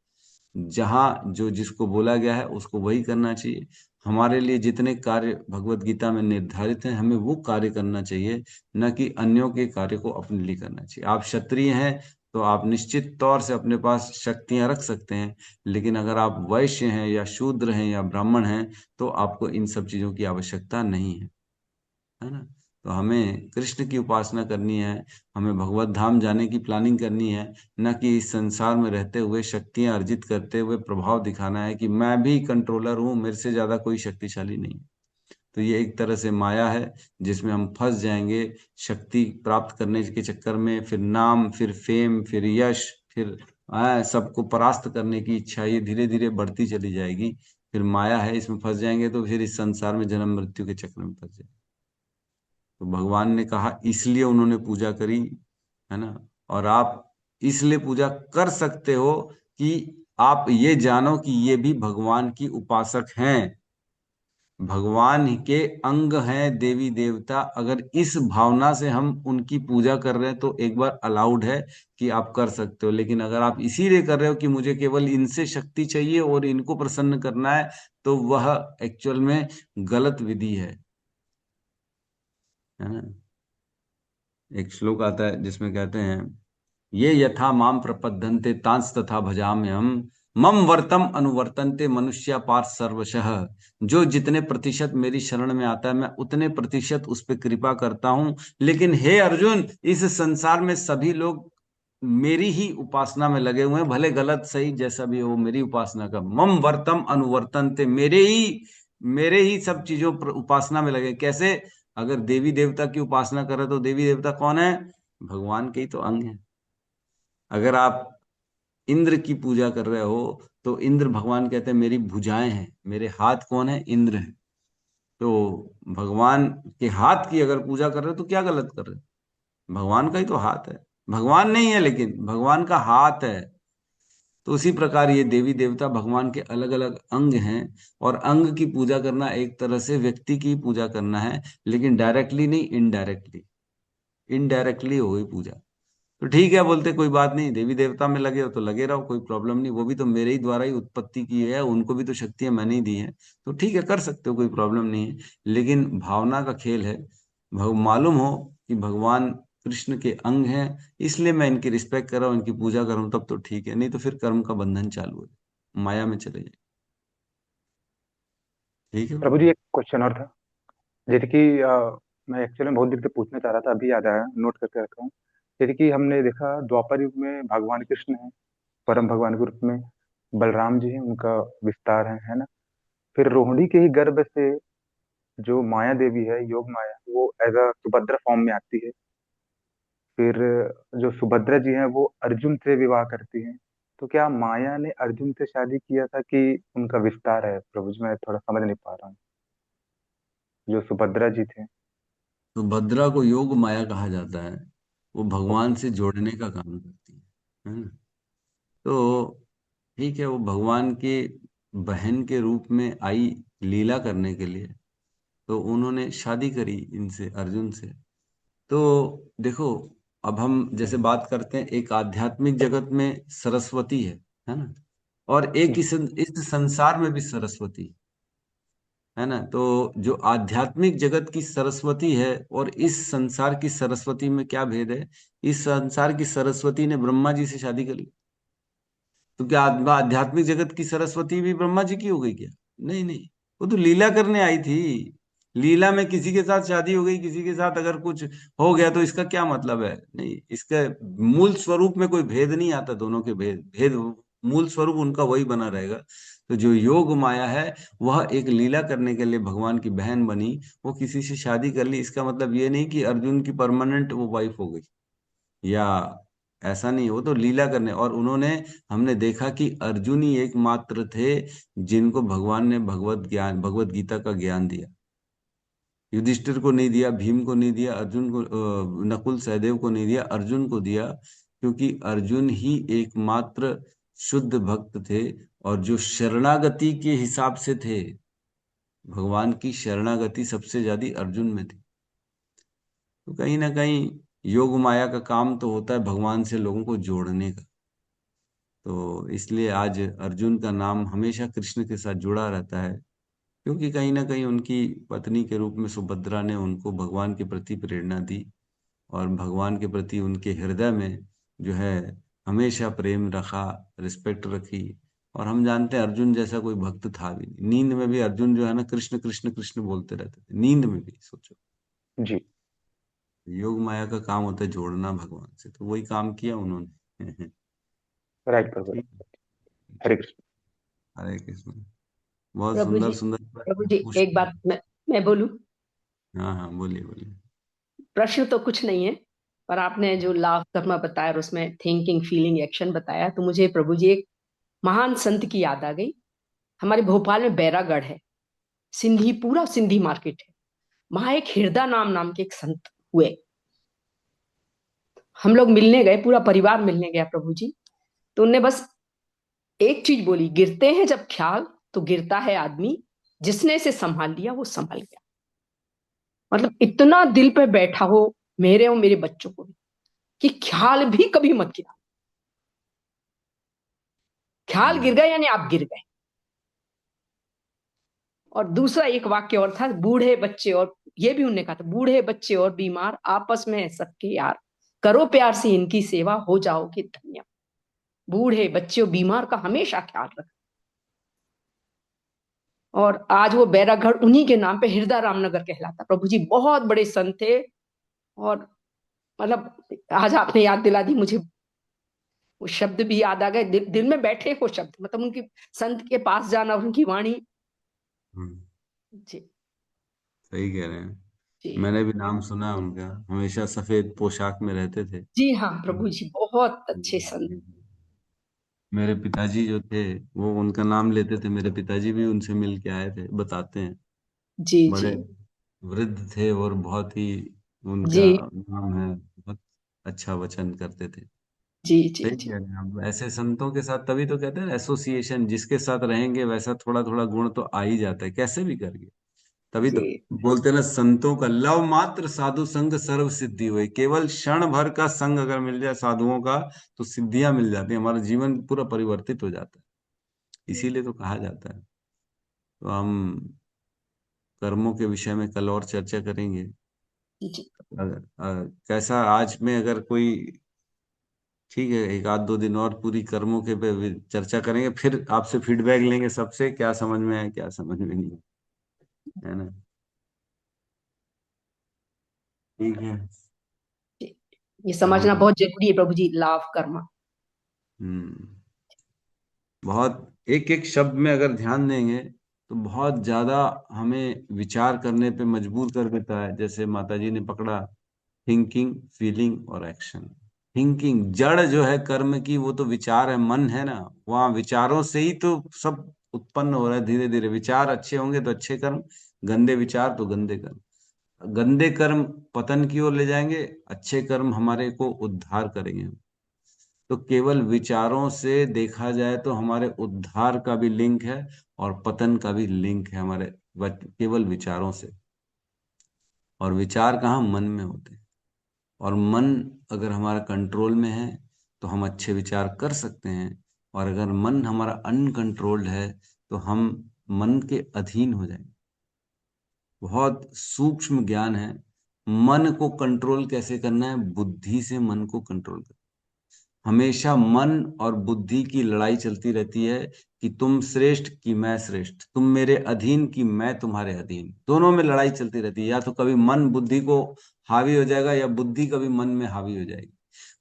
जहां जो जिसको बोला गया है उसको वही करना चाहिए। हमारे लिए जितने कार्य भगवत गीता में निर्धारित हैं, हमें वो कार्य करना चाहिए, न कि अन्यों के कार्य को अपने लिए करना चाहिए। आप क्षत्रिय हैं तो आप निश्चित तौर से अपने पास शक्तियां रख सकते हैं, लेकिन अगर आप वैश्य हैं या शूद्र हैं या ब्राह्मण हैं, तो आपको इन सब चीजों की आवश्यकता नहीं है ना। तो हमें कृष्ण की उपासना करनी है, हमें भगवत धाम जाने की प्लानिंग करनी है, न कि इस संसार में रहते हुए शक्तियां अर्जित करते हुए प्रभाव दिखाना है कि मैं भी कंट्रोलर हूँ, मेरे से ज्यादा कोई शक्तिशाली नहीं। तो ये एक तरह से माया है, जिसमें हम फंस जाएंगे। शक्ति प्राप्त करने के चक्कर में फिर नाम, फिर फेम, फिर यश, फिर सबको परास्त करने की इच्छा, ये धीरे धीरे बढ़ती चली जाएगी। फिर माया है, इसमें फंस जाएंगे तो फिर इस संसार में जन्म मृत्यु के चक्र में फंस जाएंगे। तो भगवान ने कहा, इसलिए उन्होंने पूजा करी, है ना। और आप इसलिए पूजा कर सकते हो कि आप ये जानो कि ये भी भगवान की उपासक हैं, भगवान के अंग हैं देवी देवता। अगर इस भावना से हम उनकी पूजा कर रहे हैं तो एक बार अलाउड है कि आप कर सकते हो। लेकिन अगर आप इसीलिए कर रहे हो कि मुझे केवल इनसे शक्ति चाहिए और इनको प्रसन्न करना है, तो वह एक्चुअल में गलत विधि है ना। एक श्लोक आता है जिसमें कहते हैं, ये यथा माम प्रपद्यन्ते तांस तथा भजाम्यहम्, मम वर्तम अनुवर्तन्ते मनुष्या पार्थ सर्वशः। जो जितने प्रतिशत मेरी शरण में आता है मैं उतने प्रतिशत उस पर कृपा करता हूं। लेकिन हे अर्जुन, इस संसार में सभी लोग मेरी ही उपासना में लगे हुए हैं, भले गलत सही जैसा भी हो, मेरी उपासना का मम वर्तम अनुवर्तन्ते, मेरे ही सब चीजों पर उपासना में लगे। कैसे? अगर देवी देवता की उपासना कर रहे तो देवी देवता कौन है? भगवान के ही तो अंग है। अगर आप इंद्र की पूजा कर रहे हो तो इंद्र, भगवान कहते हैं मेरी भुजाएं हैं, मेरे हाथ कौन है? इंद्र है। तो भगवान के हाथ की अगर पूजा कर रहे हो तो क्या गलत कर रहे हो? भगवान का ही तो हाथ है, भगवान नहीं है लेकिन भगवान का हाथ है। तो उसी प्रकार ये देवी देवता भगवान के अलग अलग अंग हैं। और अंग की पूजा करना एक तरह से व्यक्ति की पूजा करना है, लेकिन डायरेक्टली नहीं, इनडायरेक्टली। इनडायरेक्टली हो गई पूजा। तो ठीक है, बोलते कोई बात नहीं, देवी देवता में लगे हो तो लगे रहो, कोई प्रॉब्लम नहीं, वो भी तो मेरे ही द्वारा ही उत्पत्ति की है, उनको भी तो शक्तियां मैंने ही दी है। तो ठीक है, कर सकते हो, कोई प्रॉब्लम नहीं है। लेकिन भावना का खेल है। मालूम हो कि भगवान कृष्ण के अंग हैं, इसलिए मैं इनकी रिस्पेक्ट कर रहा हूँ, इनकी पूजा कर रहा हूँ, तब तो ठीक है, नहीं तो फिर कर्म का बंधन चालू है, माया में चले जाए। ठीक है प्रभु भाई। जी, एक क्वेश्चन और था। जैसे कि मैं एक्चुअली बहुत देर से पूछना चाह रहा था, अभी याद आया, नोट करके रखा हूँ। जैसे कि हमने देखा द्वापर युग में भगवान कृष्ण है, परम भगवान के रूप में। बलराम जी हैं, उनका विस्तार है ना। फिर रोहिणी के ही गर्भ से जो माया देवी है, योग माया, वो एज अ सुभद्रा फॉर्म में आती है। फिर जो सुभद्रा जी हैं वो अर्जुन से विवाह करती हैं। तो क्या माया ने अर्जुन से शादी किया था कि उनका विस्तार है? प्रभु जी, मैं थोड़ा समझ नहीं पा रहा हूँ, जो सुभद्रा जी थे। तो भद्रा को योग माया कहा जाता है, वो भगवान ओके। से जोड़ने का काम करती है ना। तो ठीक है, वो भगवान के बहन के रूप में आई लीला करने के लिए, तो उन्होंने शादी करी इनसे, अर्जुन से। तो देखो, अब हम जैसे बात करते हैं, एक आध्यात्मिक जगत में सरस्वती है ना, और एक जी। इस संसार में भी सरस्वती है ना। तो जो आध्यात्मिक जगत की सरस्वती है और इस संसार की सरस्वती में क्या भेद है? इस संसार की सरस्वती ने ब्रह्मा जी से शादी कर ली, तो क्या आध्यात्मिक जगत की सरस्वती भी ब्रह्मा जी की हो गई क्या? नहीं नहीं, वो तो लीला करने आई थी। लीला में किसी के साथ शादी हो गई, किसी के साथ अगर कुछ हो गया तो इसका क्या मतलब है? नहीं, इसका मूल स्वरूप में कोई भेद नहीं आता, दोनों के भेद भेद मूल स्वरूप उनका वही बना रहेगा। तो जो योग माया है, वह एक लीला करने के लिए भगवान की बहन बनी, वो किसी से शादी कर ली, इसका मतलब ये नहीं कि अर्जुन की परमानेंट वो वाइफ हो गई, या ऐसा नहीं। वो तो लीला करने, और उन्होंने, हमने देखा कि अर्जुन ही एकमात्र थे जिनको भगवान ने भगवत ज्ञान, भगवत गीता का ज्ञान दिया। युधिष्ठिर को नहीं दिया, भीम को नहीं दिया, अर्जुन को, नकुल सहदेव को नहीं दिया, अर्जुन को दिया। क्योंकि अर्जुन ही एकमात्र शुद्ध भक्त थे, और जो शरणागति के हिसाब से थे, भगवान की शरणागति सबसे ज्यादा अर्जुन में थी। तो कहीं ना कहीं योग माया का काम तो होता है भगवान से लोगों को जोड़ने का। तो इसलिए आज अर्जुन का नाम हमेशा कृष्ण के साथ जुड़ा रहता है, क्योंकि कहीं ना कहीं उनकी पत्नी के रूप में सुभद्रा ने उनको भगवान के प्रति प्रेरणा दी, और भगवान के प्रति उनके हृदय में जो है हमेशा प्रेम रखा, रिस्पेक्ट रखी। और हम जानते हैं अर्जुन जैसा कोई भक्त था भी नहीं, नींद में भी अर्जुन जो है ना, कृष्ण कृष्ण कृष्ण बोलते रहते थे, नींद में भी, सोचो। जी। योग माया का काम होता है जोड़ना भगवान से, तो वही काम किया उन्होंने। राइट प्रभु। ठीक। हरे कृष्ण। हरे कृष्ण। बहुत प्रभु सुंदर जी, सुंदर प्रभु प्रश्न जी, पूछ। एक बात मैं बोलूं। हाँ हाँ, बोलिए बोलिए। प्रश्न तो कुछ नहीं है, पर आपने जो लॉ ऑफ कर्मा बताया और उसमें थिंकिंग फीलिंग एक्शन बताया, तो मुझे प्रभु जी एक महान संत की याद आ गई। हमारे भोपाल में बैरागढ़ है, सिंधी, पूरा सिंधी मार्केट है। वहां एक हिरदा नाम नाम के एक संत हुए। हम लोग मिलने गए, पूरा परिवार मिलने गया प्रभु जी। तो उनने बस एक चीज बोली, गिरते हैं जब ख्याल तो गिरता है आदमी, जिसने इसे संभाल लिया वो संभल गया। मतलब इतना दिल पे बैठा हो मेरे और मेरे बच्चों को भी, कि ख्याल भी कभी मत गिरा। ख्याल गिर हम्म, गए यानी आप गिर गए। और दूसरा एक वाक्य और था, बूढ़े बच्चे और, ये भी उनने कहा था, बूढ़े बच्चे और बीमार आपस में है सबके यार, करो प्यार से इनकी सेवा हो जाओगे धन्य। बूढ़े बच्चे और बीमार का हमेशा ख्याल रख। और आज वो बैरागढ़ उन्हीं के नाम पे हृदय रामनगर कहलाता। प्रभु जी बहुत बड़े संत थे। और मतलब आज आपने याद दिला दी मुझे, वो शब्द भी याद आ गए, दिल में बैठे वो शब्द, मतलब उनकी संत के पास जाना, उनकी वाणी। हम्म, जी। सही कह रहे हैं। जी। मैंने भी नाम सुना है उनका, हमेशा सफेद पोशाक में रहते थे। जी हाँ प्रभु जी, बहुत अच्छे संत। मेरे पिताजी जो थे, वो उनका नाम लेते थे, मेरे पिताजी भी उनसे मिल के आए थे, बताते हैं। जी जी। बड़े वृद्ध थे और बहुत ही, उनका जी नाम है, बहुत अच्छा वचन करते थे। जी जी सही जी। कह रहे हैं आप। ऐसे संतों के साथ, तभी तो कहते हैं एसोसिएशन, जिसके साथ रहेंगे वैसा थोड़ा थोड़ा गुण तो आ ही जाता है, कैसे भी करके। तभी तो जी बोलते हैं ना, संतों का लव मात्र साधु संग सर्व सिद्धि हुई। केवल क्षण भर का संग अगर मिल जाए साधुओं का, तो सिद्धियां मिल जाती है, हमारा जीवन पूरा परिवर्तित हो जाता है। इसीलिए तो कहा जाता है। तो हम कर्मों के विषय में कल और चर्चा करेंगे। जी। अगर कैसा आज में अगर कोई, ठीक है, एक आध दो दिन और पूरी कर्मों के पे भी चर्चा करेंगे, फिर आपसे फीडबैक लेंगे सबसे, क्या समझ में आया क्या समझ में नहीं आया, है ना। ठीक है। जी। ये तो समझना हम, बहुत जरूरी है प्रभु जी, लाभ कर्मा। हम्म, बहुत एक एक शब्द में अगर ध्यान देंगे तो बहुत ज्यादा हमें विचार करने पे मजबूर कर देता है। जैसे माता जी ने पकड़ा, थिंकिंग, फीलिंग और एक्शन। थिंकिंग जड़ जो है कर्म की, वो तो विचार है, मन है ना। वहाँ विचारों से ही तो सब उत्पन्न हो रहा है धीरे धीरे। विचार अच्छे होंगे तो अच्छे कर्म, गंदे विचार तो गंदे कर्म। गंदे कर्म पतन की ओर ले जाएंगे, अच्छे कर्म हमारे को उद्धार करेंगे। तो केवल विचारों से देखा जाए तो हमारे उद्धार का भी लिंक है और पतन का भी लिंक है हमारे केवल विचारों से। और विचार कहाँ, मन में होते हैं। और मन अगर हमारा कंट्रोल में है तो हम अच्छे विचार कर सकते हैं। और अगर मन हमारा अनकंट्रोल्ड है तो हम मन के अधीन हो जाएंगे। बहुत सूक्ष्म ज्ञान है। मन को कंट्रोल कैसे करना है, बुद्धि से मन को कंट्रोल करना। हमेशा मन और बुद्धि की लड़ाई चलती रहती है, कि तुम श्रेष्ठ कि मैं श्रेष्ठ, तुम मेरे अधीन कि मैं तुम्हारे अधीन। दोनों में लड़ाई चलती रहती है। या तो कभी मन बुद्धि को हावी हो जाएगा, या बुद्धि कभी मन में हावी हो जाएगी।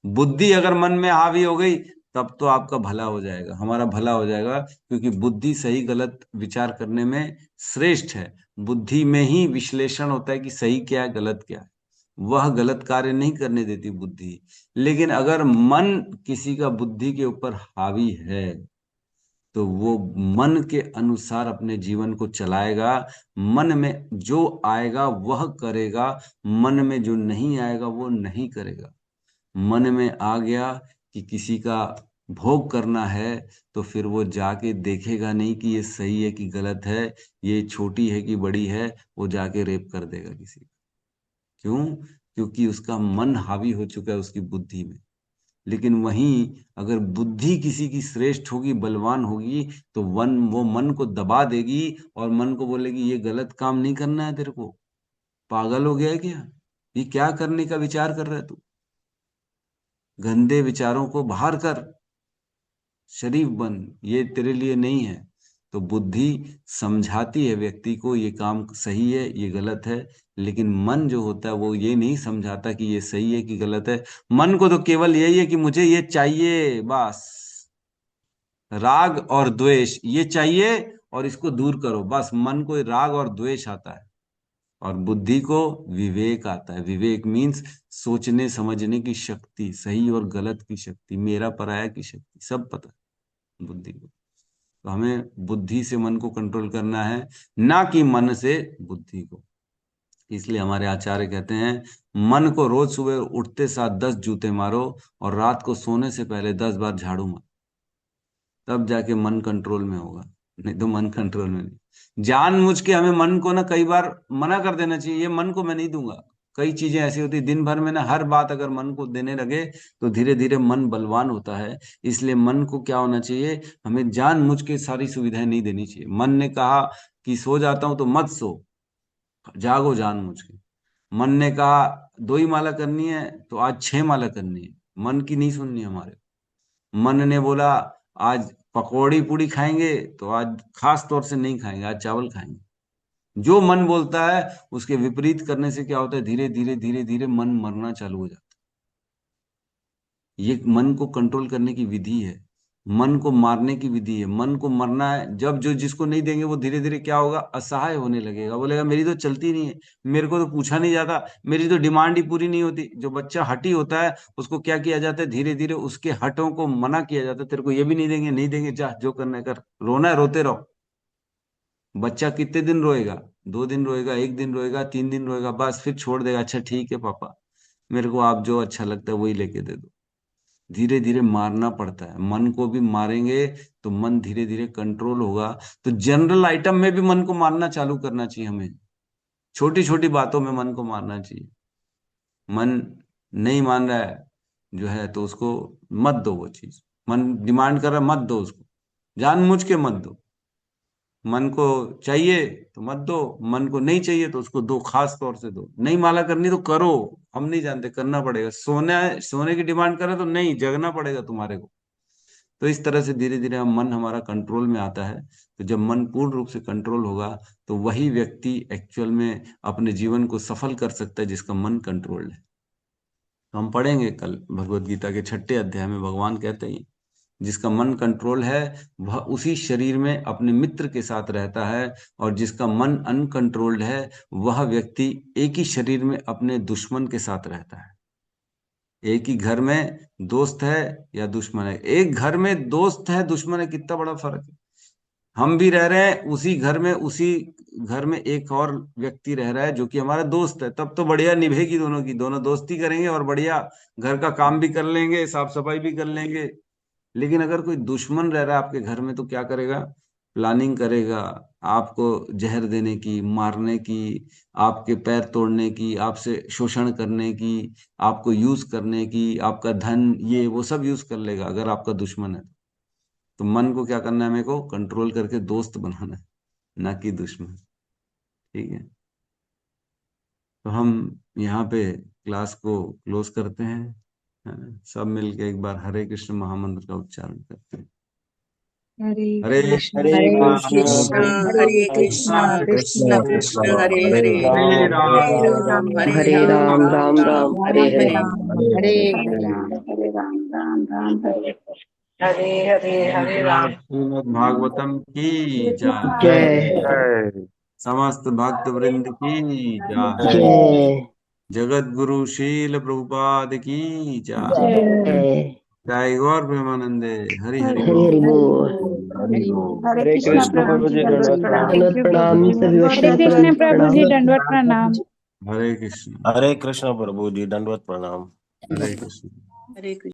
बुद्धि अगर मन में हावी हो गई, तब तो आपका भला हो जाएगा, हमारा भला हो जाएगा, क्योंकि बुद्धि सही गलत विचार करने में श्रेष्ठ है। बुद्धि में ही विश्लेषण होता है कि सही क्या है गलत क्या है। वह गलत कार्य नहीं करने देती बुद्धि। लेकिन अगर मन किसी का बुद्धि के ऊपर हावी है, तो वो मन के अनुसार अपने जीवन को चलाएगा। मन में जो आएगा वह करेगा, मन में जो नहीं आएगा वो नहीं करेगा। मन में आ गया कि किसी का भोग करना है, तो फिर वो जाके देखेगा नहीं कि ये सही है कि गलत है, ये छोटी है कि बड़ी है, वो जाके रेप कर देगा किसी का। क्यों? क्योंकि उसका मन हावी हो चुका है उसकी बुद्धि में। लेकिन वहीं अगर बुद्धि किसी की श्रेष्ठ होगी, बलवान होगी, तो वो मन को दबा देगी और मन को बोलेगी ये गलत काम नहीं करना है तेरे को। पागल हो गया है क्या? ये क्या करने का विचार कर रहा है तू? गंदे विचारों को बाहर कर, शरीफ बन, ये तेरे लिए नहीं है। तो बुद्धि समझाती है व्यक्ति को ये काम सही है ये गलत है। लेकिन मन जो होता है वो ये नहीं समझाता कि ये सही है कि गलत है। मन को तो केवल यही है कि मुझे ये चाहिए बस। राग और द्वेष ये चाहिए, और इसको दूर करो, बस। मन को राग और द्वेष आता है, और बुद्धि को विवेक आता है। विवेक मीन्स सोचने समझने की शक्ति, सही और गलत की शक्ति, मेरा पराया की शक्ति, सब पता है बुद्धि को। तो हमें बुद्धि से मन को कंट्रोल करना है, ना कि मन से बुद्धि को। इसलिए हमारे आचार्य कहते हैं, मन को रोज सुबह उठते साथ 10 जूते मारो और रात को सोने से पहले 10 बार झाड़ू मारो, तब जाके मन कंट्रोल में होगा, नहीं तो मन कंट्रोल में नहीं। जानबूझ के हमें मन को ना कई बार मना कर देना चाहिए, ये मन को मैं नहीं दूंगा। कई चीजें ऐसी होती दिन भर में ना, हर बात अगर मन को देने लगे तो धीरे धीरे मन बलवान होता है। इसलिए मन को क्या होना चाहिए, हमें जानबूझ के सारी सुविधाएं नहीं देनी चाहिए। मन ने कहा कि सो जाता हूं तो मत सो, जागो जानबूझ के। मन ने कहा 2 ही माला करनी है तो आज 6 माला करनी है, मन की नहीं सुननी हमारे। मन ने बोला आज पकौड़ी पूड़ी खाएंगे तो आज खास तौर से नहीं खाएंगे, आज चावल खाएंगे। जो मन बोलता है उसके विपरीत करने से क्या होता है, धीरे धीरे धीरे धीरे मन मरना चालू हो जाता है। ये मन को कंट्रोल करने की विधि है, मन को मारने की विधि है। मन को मरना है जब जो जिसको नहीं देंगे वो धीरे धीरे क्या होगा, असहाय होने लगेगा, बोलेगा मेरी तो चलती नहीं है, मेरे को तो पूछा नहीं जाता, मेरी तो डिमांड ही पूरी नहीं होती। जो बच्चा हठी होता है उसको क्या किया जाता है, धीरे धीरे उसके हटों को मना किया जाता है, तेरे को ये भी नहीं देंगे, नहीं देंगे, जा जो करना है कर, रोना है रोते रहो। बच्चा कितने दिन रोएगा, 2 दिन रोएगा, 1 दिन रोएगा, 3 दिन रोएगा, बस फिर छोड़ देगा, अच्छा ठीक है पापा, मेरे को आप जो अच्छा लगता है वही लेके दे दो। धीरे धीरे मारना पड़ता है, मन को भी मारेंगे तो मन धीरे धीरे कंट्रोल होगा। तो जनरल आइटम में भी मन को मारना चालू करना चाहिए हमें, छोटी छोटी बातों में मन को मारना चाहिए। मन नहीं मान रहा है जो है तो उसको मत दो वो चीज, मन डिमांड कर रहा है मत दो उसको, जानबूझ के मत दो। मन को चाहिए तो मत दो, मन को नहीं चाहिए तो उसको दो, खास तौर से दो। नहीं माला करनी तो करो, हम नहीं जानते, करना पड़ेगा। सोना है, सोने की डिमांड करे तो नहीं, जगना पड़ेगा तुम्हारे को। तो इस तरह से धीरे धीरे मन हमारा कंट्रोल में आता है। तो जब मन पूर्ण रूप से कंट्रोल होगा तो वही व्यक्ति एक्चुअल में अपने जीवन को सफल कर सकता है जिसका मन कंट्रोल्ड है। तो हम पढ़ेंगे कल भगवत गीता के 6ठे अध्याय में, भगवान कहते हैं जिसका मन कंट्रोल है वह उसी शरीर में अपने मित्र के साथ रहता है, और जिसका मन अनकंट्रोल्ड है वह व्यक्ति एक ही शरीर में अपने दुश्मन के साथ रहता है। एक ही घर में दोस्त है या दुश्मन है, एक घर में दोस्त है दुश्मन है, कितना बड़ा फर्क है। हम भी रह रहे हैं उसी घर में, उसी घर में एक और व्यक्ति रह रहा है जो कि हमारा दोस्त है, तब तो बढ़िया निभेगी दोनों की, दोनों दोस्ती करेंगे और बढ़िया घर का काम भी कर लेंगे, साफ सफाई भी कर लेंगे। लेकिन अगर कोई दुश्मन रह रहा है आपके घर में तो क्या करेगा, प्लानिंग करेगा आपको जहर देने की, मारने की, आपके पैर तोड़ने की, आपसे शोषण करने की, आपको यूज करने की, आपका धन ये वो सब यूज कर लेगा अगर आपका दुश्मन है। तो मन को क्या करना है, मेरे को कंट्रोल करके दोस्त बनाना है, ना कि दुश्मन। ठीक है, तो हम यहाँ पे क्लास को क्लोज करते हैं, है ना? सब मिलके एक बार हरे कृष्ण महामंत्र का उच्चारण करते हैं। हरे हरे कृष्ण हरे कृष्ण हरे हरे कृष्ण कृष्ण कृष्ण कृष्ण कृष्ण कृष्ण हरे हरे हरे हरे राम राम हरे हरे राम राम हरे हरे राम राम राम राम हरे राम हरे राम हरे हरे हरे हरे हरे राम राम राम हरे हरे हरे हरे राम। श्रीमद् भागवतम की जय, जय जय। समस्त भक्त वृंद की जय, जय जगत गुरु शील प्रभुपाद की जय, जय जय गौर प्रेमानंदे। हरि हरि हरि हरि बोल। हरि बोल। बोल। हरे हरे कृष्ण कृष्ण प्रभु प्रभु जी जी दंडवत दंडवत प्रणाम। प्रणाम। दंडवत प्रणाम सभी हरे वैष्णव को कृष्ण दंडवत प्रभु प्रणाम। जी दंडवत प्रणाम। हरे कृष्ण, हरे कृष्ण प्रभु जी दंडवत प्रणाम। हरे कृष्ण। हरे कृष्ण।